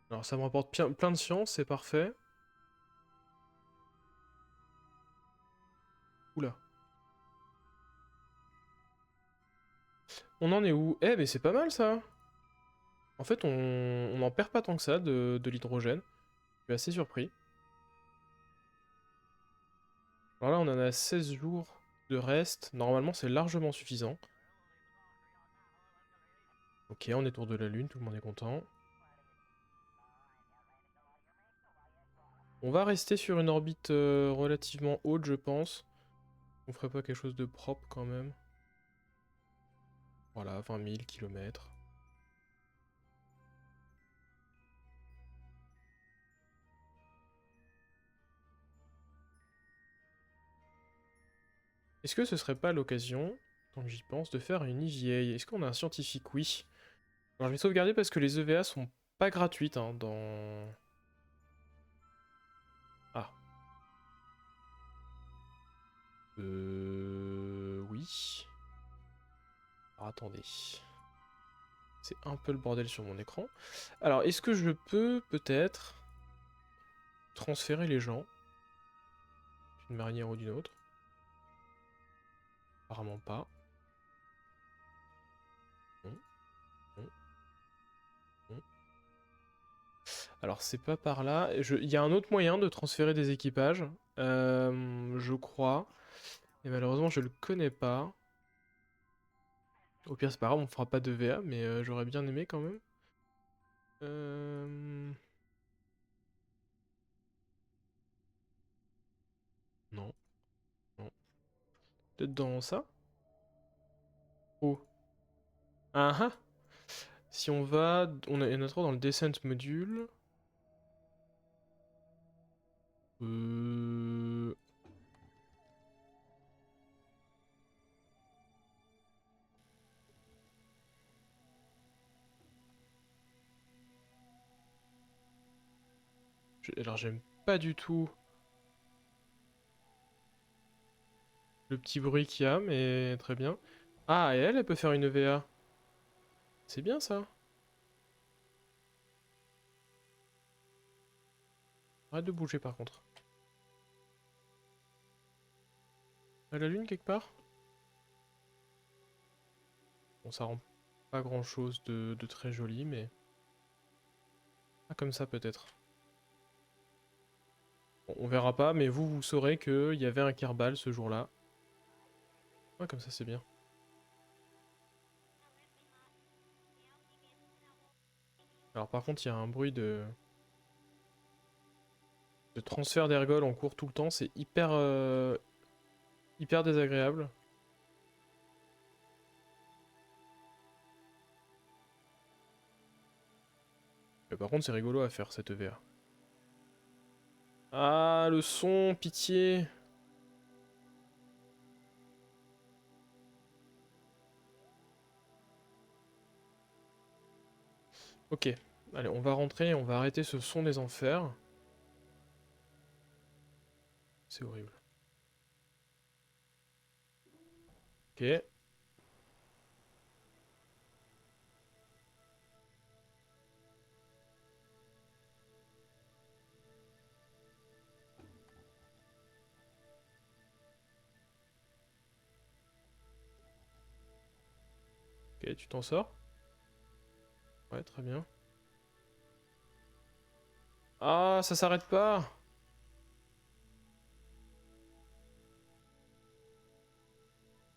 Alors, ça me rapporte plein de science, c'est parfait. Oula. On en est où? Eh, mais c'est pas mal, ça! En fait, on en perd pas tant que ça de l'hydrogène. Je suis assez surpris. Alors là, on en a 16 jours de reste. Normalement, c'est largement suffisant. Ok, on est autour de la Lune, tout le monde est content. On va rester sur une orbite relativement haute, je pense. On ferait pas quelque chose de propre quand même. Voilà, 20 000 km. Est-ce que ce serait pas l'occasion, tant que j'y pense, de faire une EVA? Est-ce qu'on a un scientifique? Oui. Alors je vais sauvegarder parce que les EVA sont pas gratuites hein, dans... Ah. Oui. Alors attendez. C'est un peu le bordel sur mon écran. Alors, est-ce que je peux, peut-être, transférer les gens d'une manière ou d'une autre? Apparemment pas. Non, non, non. Alors, c'est pas par là. Il y a un autre moyen de transférer des équipages, je crois. Et malheureusement, je le connais pas. Au pire, c'est pas grave, on fera pas de VA, mais j'aurais bien aimé quand même. Non, non. Peut-être dans ça? Oh. Ah ah! Si on va... On a notre dans le Descent Module. Euh... Alors j'aime pas du tout le petit bruit qu'il y a, mais très bien. Ah, et elle peut faire une VA. C'est bien ça. Arrête de bouger par contre. À la lune quelque part? Bon, ça rend pas grand chose de très joli, mais... Ah, comme ça peut-être. Bon, on verra pas, mais vous saurez qu'il y avait un Kerbal ce jour-là. Ouais, comme ça c'est bien. Alors par contre, il y a un bruit de transfert d'ergol en cours tout le temps, c'est hyper, hyper désagréable. Mais par contre, c'est rigolo à faire cette EVA. Ah, le son, pitié. Ok, allez, on va rentrer, on va arrêter ce son des enfers. C'est horrible. Ok. Ok, tu t'en sors? Ouais, très bien. Ah, ça s'arrête pas!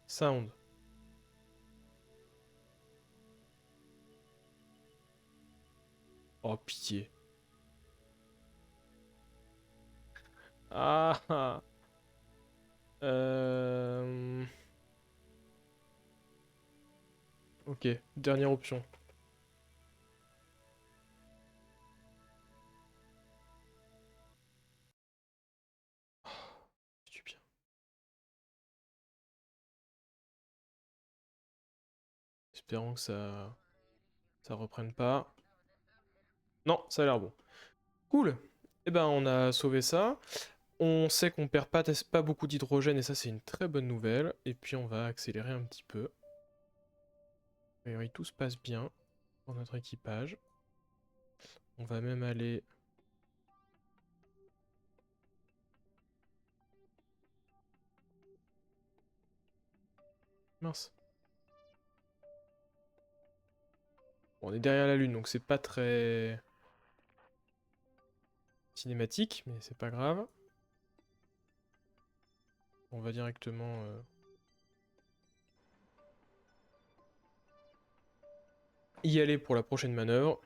Sound. Oh, pitié. Ah, ah. Ok, dernière option. C'est bien. Espérons que ça reprenne pas. Non, ça a l'air bon. Cool. Eh ben, on a sauvé ça. On sait qu'on perd pas beaucoup d'hydrogène et ça, c'est une très bonne nouvelle. Et puis, on va accélérer un petit peu. A priori, tout se passe bien pour notre équipage. On va même aller... Mince. Bon, on est derrière la lune, donc c'est pas très cinématique, mais c'est pas grave. On va directement... y aller pour la prochaine manœuvre.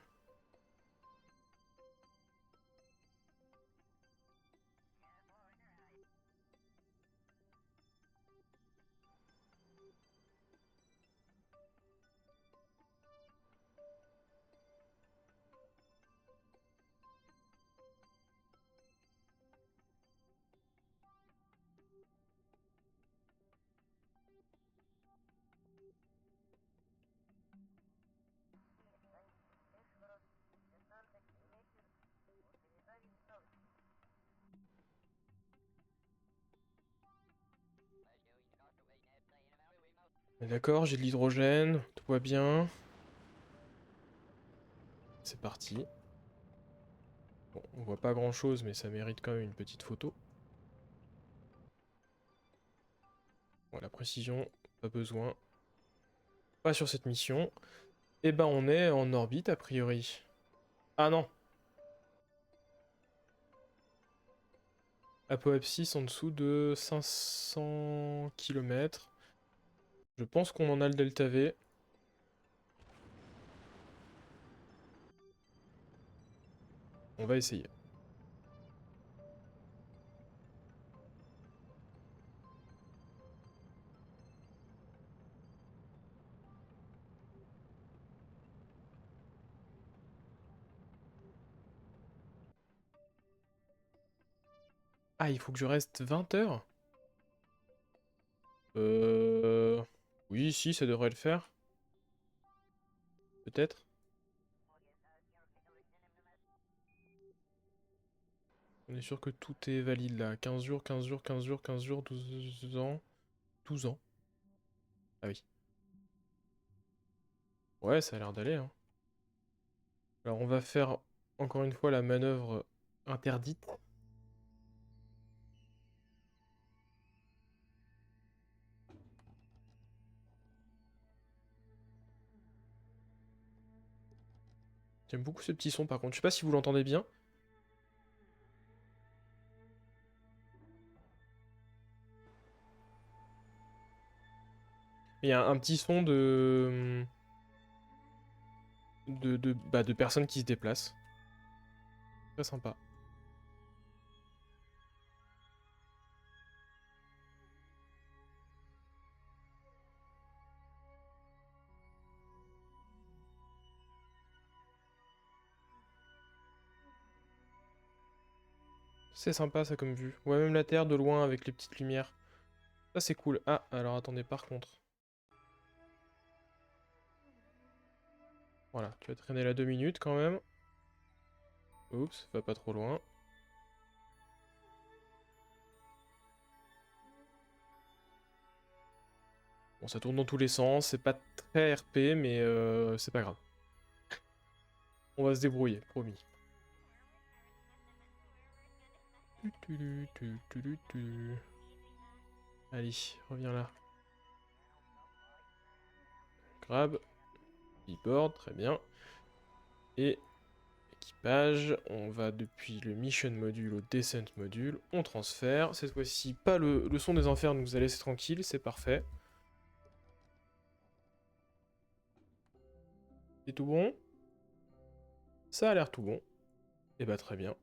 D'accord, j'ai de l'hydrogène, tout va bien. C'est parti. Bon, on voit pas grand chose, mais ça mérite quand même une petite photo. Bon, la précision, pas besoin. Pas sur cette mission. Et ben on est en orbite a priori. Ah non, Apoapsis en dessous de 500 km. Je pense qu'on en a le delta V. On va essayer. Ah, il faut que je reste 20 heures? Euh... Oui, si, ça devrait le faire. Peut-être. On est sûr que tout est valide là. 15 jours, 15 jours, 15 jours, 15 jours, 12 ans. 12 ans. Ah oui. Ouais, ça a l'air d'aller, hein. Alors on va faire encore une fois la manœuvre interdite. J'aime beaucoup ce petit son par contre. Je sais pas si vous l'entendez bien. Il y a un petit son de personnes qui se déplacent. Très sympa. C'est sympa ça comme vue. Ouais, même la Terre de loin avec les petites lumières. Ça c'est cool. Ah, alors attendez, par contre. Voilà, tu vas traîner là 2 minutes quand même. Oups, va pas trop loin. Bon, ça tourne dans tous les sens, c'est pas très RP, mais c'est pas grave. On va se débrouiller, promis. Allez, reviens là. Grab. Beboard, très bien. Et équipage, on va depuis le mission module au descent module, on transfère. Cette fois-ci, pas le son des enfers nous a laissé tranquille, c'est parfait. C'est tout bon? Ça a l'air tout bon. Et bah très bien.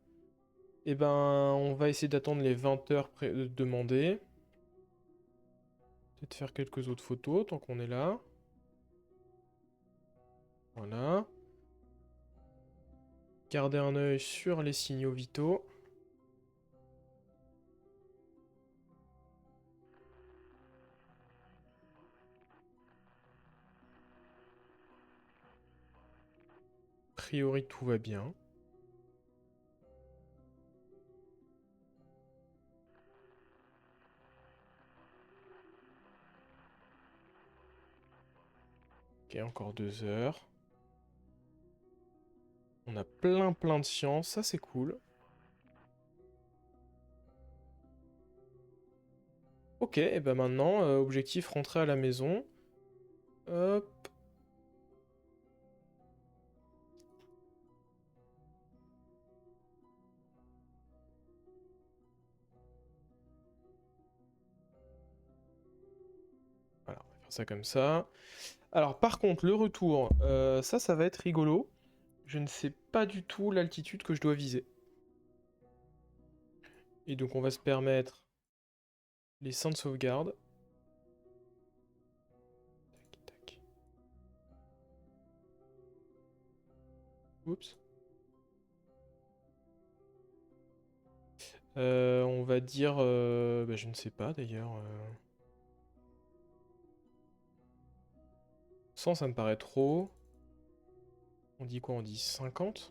Et ben on va essayer d'attendre les 20 heures demandées. Peut-être faire quelques autres photos tant qu'on est là. Voilà. Garder un œil sur les signaux vitaux. A priori tout va bien. Ok, encore 2 heures. On a plein de science, ça c'est cool. Ok, et ben maintenant, objectif rentrer à la maison. Hop. Voilà, on va faire ça comme ça. Alors par contre, le retour, ça va être rigolo. Je ne sais pas du tout l'altitude que je dois viser. Et donc on va se permettre les 100 de sauvegarde. Tac, tac. Oups. On va dire... bah, je ne sais pas d'ailleurs. 100 ça me paraît trop. On dit quoi? On dit 50?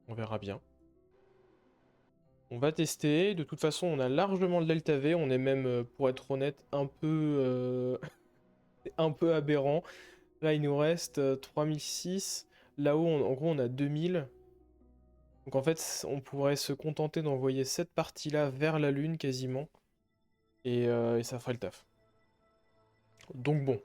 On verra bien. On va tester. De toute façon, on a largement le delta V. On est même, pour être honnête, un peu aberrant. Là, il nous reste 3006. Là-haut, en gros, on a 2000. Donc en fait, on pourrait se contenter d'envoyer cette partie-là vers la Lune quasiment. Et ça ferait le taf. Donc bon.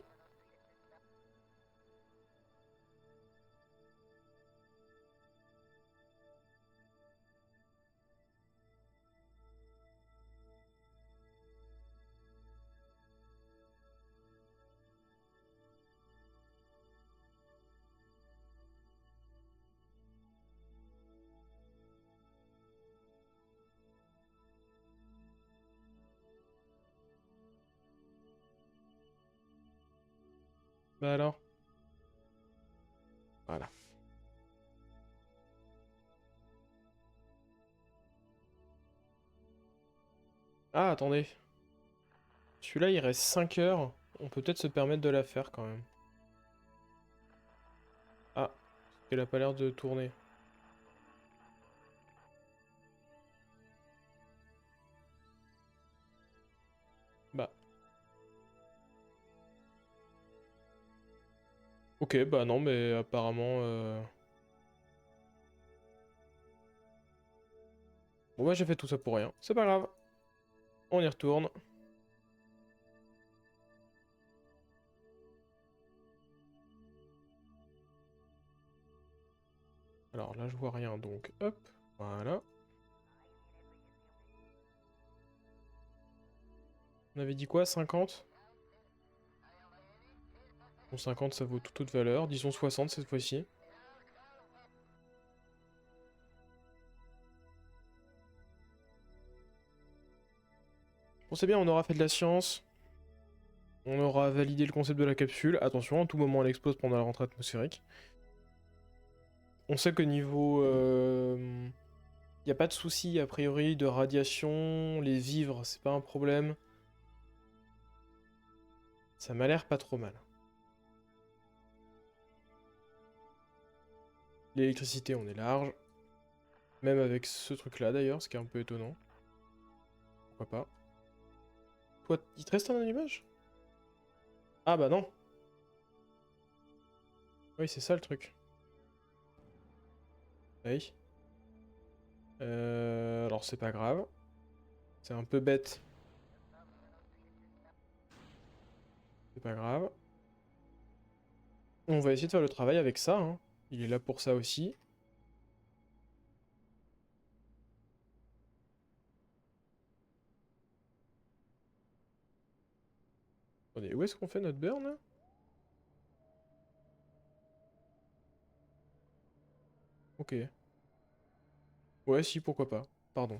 Bah alors. Voilà. Ah, attendez. Celui-là, il reste 5 heures. On peut peut-être se permettre de la faire quand même. Ah, elle a pas l'air de tourner. Bah. Ok, bah non, mais apparemment... Bon bah j'ai fait tout ça pour rien. C'est pas grave. On y retourne. Alors là, je vois rien, donc hop. Voilà. On avait dit quoi, 50? Bon, 50, ça vaut toute autre valeur. Disons 60 cette fois-ci. Bon, c'est bien, on aura fait de la science. On aura validé le concept de la capsule. Attention, à tout moment, elle explose pendant la rentrée atmosphérique. On sait que niveau... y a pas de souci, a priori, de radiation. Les vivres, c'est pas un problème. Ça m'a l'air pas trop mal. L'électricité, on est large. Même avec ce truc-là, d'ailleurs, ce qui est un peu étonnant. Pourquoi pas. Toi, il te reste un allumage? Ah bah non. Oui, c'est ça le truc. Oui. Alors c'est pas grave. C'est un peu bête. C'est pas grave. On va essayer de faire le travail avec ça, hein. Il est là pour ça aussi. Attendez, où est-ce qu'on fait notre burn là? Ok. Ouais, si, pourquoi pas. Pardon.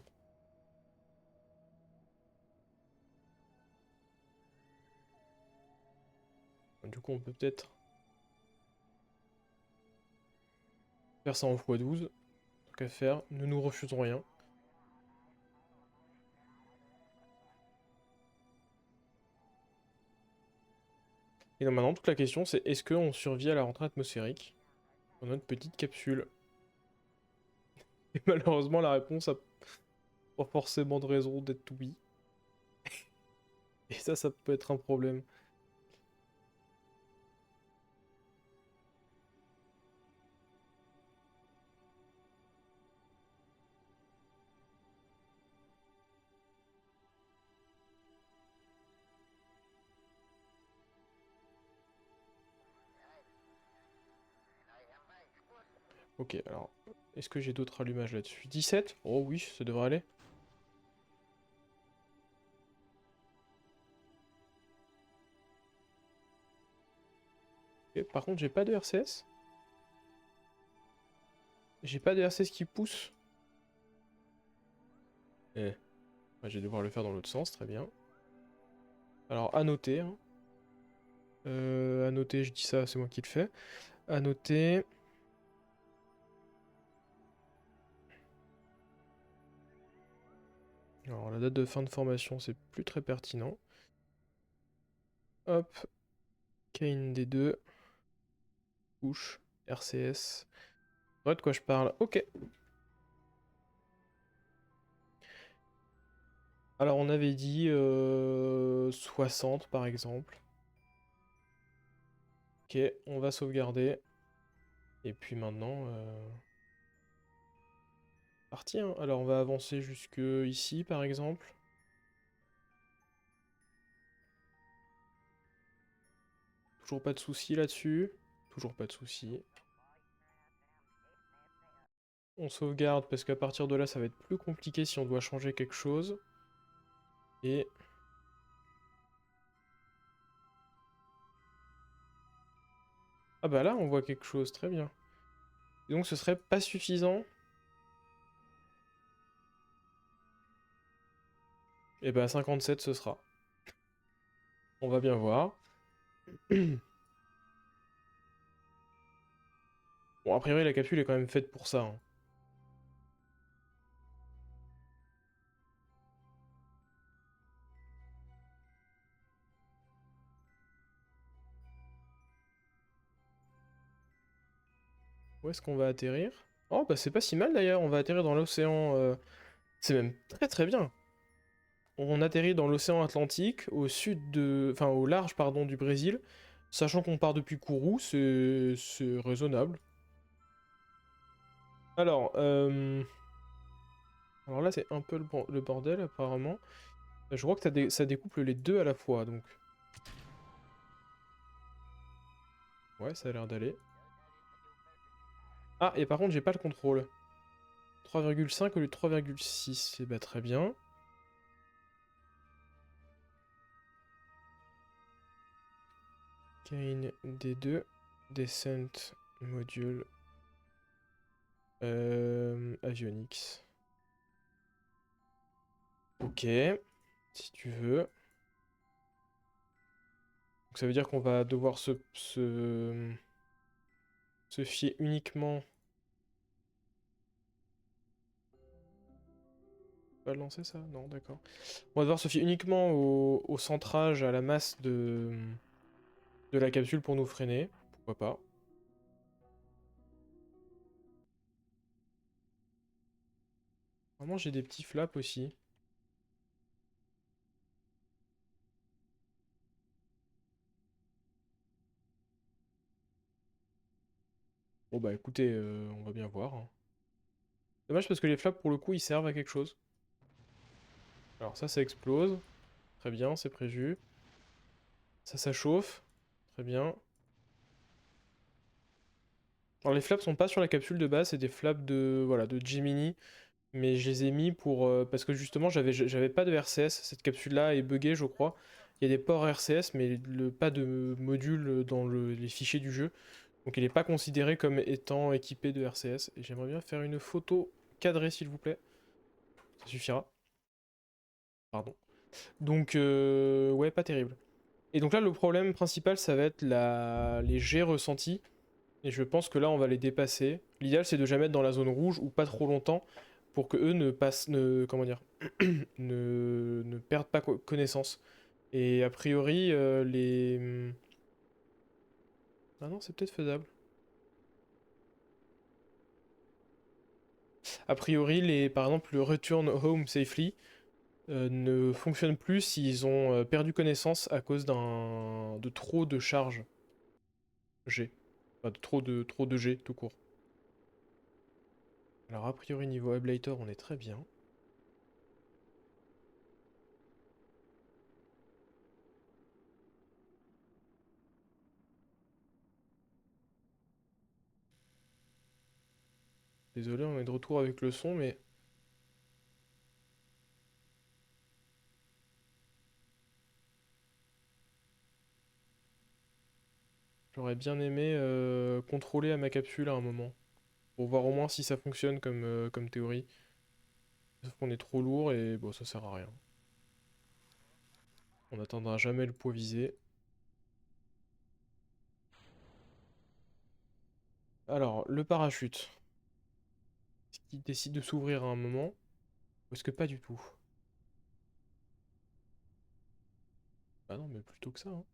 Du coup, on peut peut-être faire ça en x12. Tant qu'à faire, ne nous refusons rien. Et donc maintenant, toute la question, c'est est-ce qu'on survit à la rentrée atmosphérique dans notre petite capsule? Et malheureusement, la réponse a pas forcément de raison d'être oui. Et ça peut être un problème. Ok, alors, est-ce que j'ai d'autres allumages là-dessus? 17? Oh oui, ça devrait aller. Ok, par contre, j'ai pas de RCS. J'ai pas de RCS qui pousse. Eh, bah, je vais devoir le faire dans l'autre sens, très bien. Alors, à noter, hein. À noter, je dis ça, c'est moi qui le fais. À noter. Alors, la date de fin de formation, c'est plus très pertinent. Hop, Kane D2, push, RCS. Ouais, de quoi je parle? Ok. Alors on avait dit 60 par exemple. Ok, on va sauvegarder. Et puis maintenant, parti, hein. Alors on va avancer jusque ici par exemple. Toujours pas de soucis là-dessus. Toujours pas de soucis. On sauvegarde parce qu'à partir de là, ça va être plus compliqué si on doit changer quelque chose. Et... Ah bah là, on voit quelque chose, très bien. Et donc ce serait pas suffisant. Et bah 57 ce sera. On va bien voir. Bon, a priori, la capsule est quand même faite pour ça, hein. Où est-ce qu'on va atterrir? Oh, bah c'est pas si mal d'ailleurs, on va atterrir dans l'océan... C'est même très très bien. On atterrit dans l'océan Atlantique, au sud de... Enfin, au large, pardon, du Brésil. Sachant qu'on part depuis Kourou, c'est raisonnable. Alors, Alors là, c'est un peu le bordel, apparemment. Je vois que ça découple les deux à la fois, donc... Ouais, ça a l'air d'aller. Ah, et par contre, j'ai pas le contrôle. 3,5 au lieu de 3,6. Eh bah, très bien. Gain D2. Descent module. Avionics. Ok. Si tu veux. Donc ça veut dire qu'on va devoir se fier uniquement... Pas le lancer ça? Non, d'accord. On va devoir se fier uniquement au centrage, à la masse de la capsule pour nous freiner. Pourquoi pas. Vraiment, j'ai des petits flaps aussi. Bon bah écoutez, on va bien voir, hein. Dommage parce que les flaps pour le coup ils servent à quelque chose. Alors ça explose. Très bien, c'est prévu. Ça chauffe. Très bien. Alors les flaps sont pas sur la capsule de base, c'est des flaps de, voilà, de Gemini. Mais je les ai mis pour... parce que justement j'avais pas de RCS. Cette capsule là est buggée je crois. Il y a des ports RCS mais pas de module dans les fichiers du jeu. Donc il n'est pas considéré comme étant équipé de RCS. Et j'aimerais bien faire une photo cadrée s'il vous plaît. Ça suffira. Pardon. Donc ouais, pas terrible. Et donc là le problème principal ça va être les jets ressentis. Et je pense que là on va les dépasser. L'idéal c'est de jamais être dans la zone rouge ou pas trop longtemps pour que eux ne passent, comment dire, ne perdent pas connaissance. Et a priori les... Ah non c'est peut-être faisable. A priori par exemple le Return Home Safely ne fonctionne plus s'ils ont perdu connaissance à cause de trop de charges G. Enfin, trop de G tout court. Alors a priori niveau Ablator on est très bien. Désolé on est de retour avec le son mais... J'aurais bien aimé contrôler à ma capsule à un moment. Pour voir au moins si ça fonctionne comme théorie. Sauf qu'on est trop lourd et bon ça sert à rien. On n'atteindra jamais le poids visé. Alors, le parachute. Est-ce qu'il décide de s'ouvrir à un moment? Ou est-ce que pas du tout? Bah non mais plutôt que ça, hein.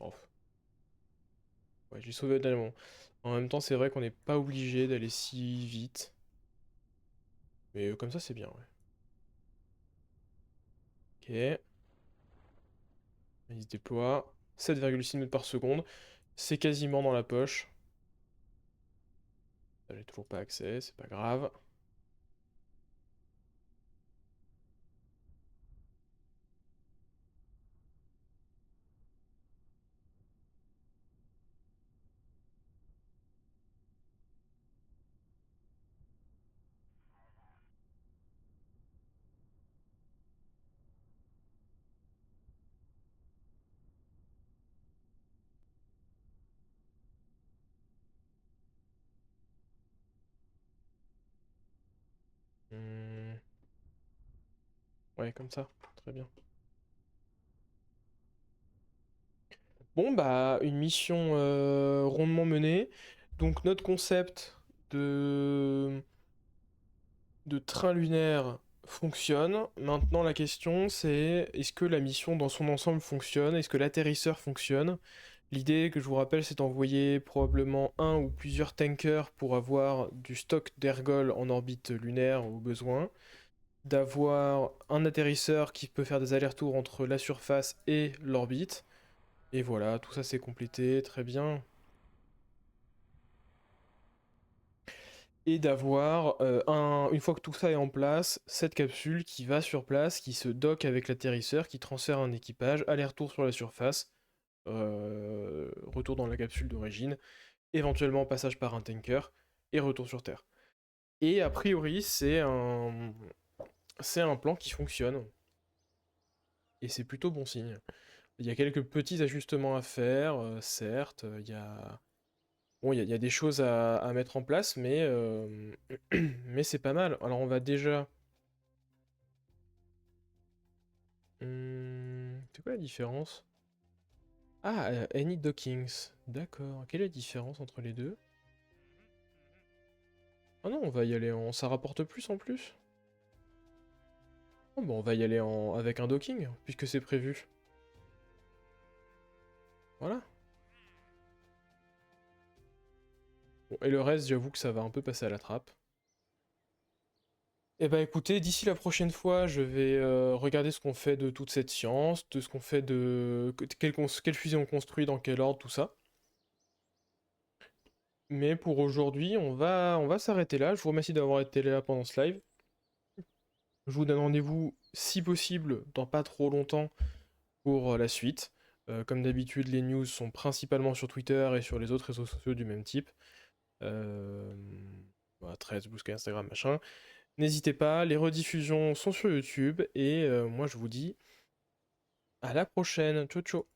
Oh. Ouais, j'ai sauvé dernièrement. En même temps, c'est vrai qu'on n'est pas obligé d'aller si vite. Mais comme ça, c'est bien, ouais. Ok. Il se déploie. 7,6 mètres par seconde. C'est quasiment dans la poche. J'ai toujours pas accès, c'est pas grave. Hmm, ouais, comme ça. Très bien. Bon, bah, une mission rondement menée. Donc, notre concept de, de train lunaire fonctionne. Maintenant, la question, c'est est-ce que la mission dans son ensemble fonctionne? Est-ce que l'atterrisseur fonctionne? L'idée, que je vous rappelle, c'est d'envoyer probablement un ou plusieurs tankers pour avoir du stock d'ergol en orbite lunaire au besoin, d'avoir un atterrisseur qui peut faire des allers-retours entre la surface et l'orbite. Et voilà, tout ça c'est complété, très bien. Et d'avoir, une fois que tout ça est en place, cette capsule qui va sur place, qui se dock avec l'atterrisseur, qui transfère un équipage, aller-retour sur la surface, retour dans la capsule d'origine, éventuellement passage par un tanker, et retour sur Terre. Et a priori, c'est un plan qui fonctionne, et c'est plutôt bon signe. Il y a quelques petits ajustements à faire, certes, il y a... Bon, il y a des choses à mettre en place, mais c'est pas mal. Alors on va déjà... C'est quoi la différence? Ah, Any Dockings. D'accord. Quelle est la différence entre les deux? Ah non, on va y aller en... Ça rapporte plus en plus? Oh, bon, on va y aller avec un docking, puisque c'est prévu. Voilà. Bon, et le reste, j'avoue que ça va un peu passer à la trappe. Eh bah écoutez, d'ici la prochaine fois, je vais regarder ce qu'on fait de toute cette science, de ce qu'on fait de... Quelle fusée on construit, dans quel ordre, tout ça. Mais pour aujourd'hui, on va s'arrêter là. Je vous remercie d'avoir été là pendant ce live. Je vous donne rendez-vous, si possible, dans pas trop longtemps pour la suite. Comme d'habitude, les news sont principalement sur Twitter et sur les autres réseaux sociaux du même type. Euh... Voilà, Threads, Blue Sky, Instagram, machin. N'hésitez pas, les rediffusions sont sur YouTube et moi je vous dis à la prochaine. Ciao ciao.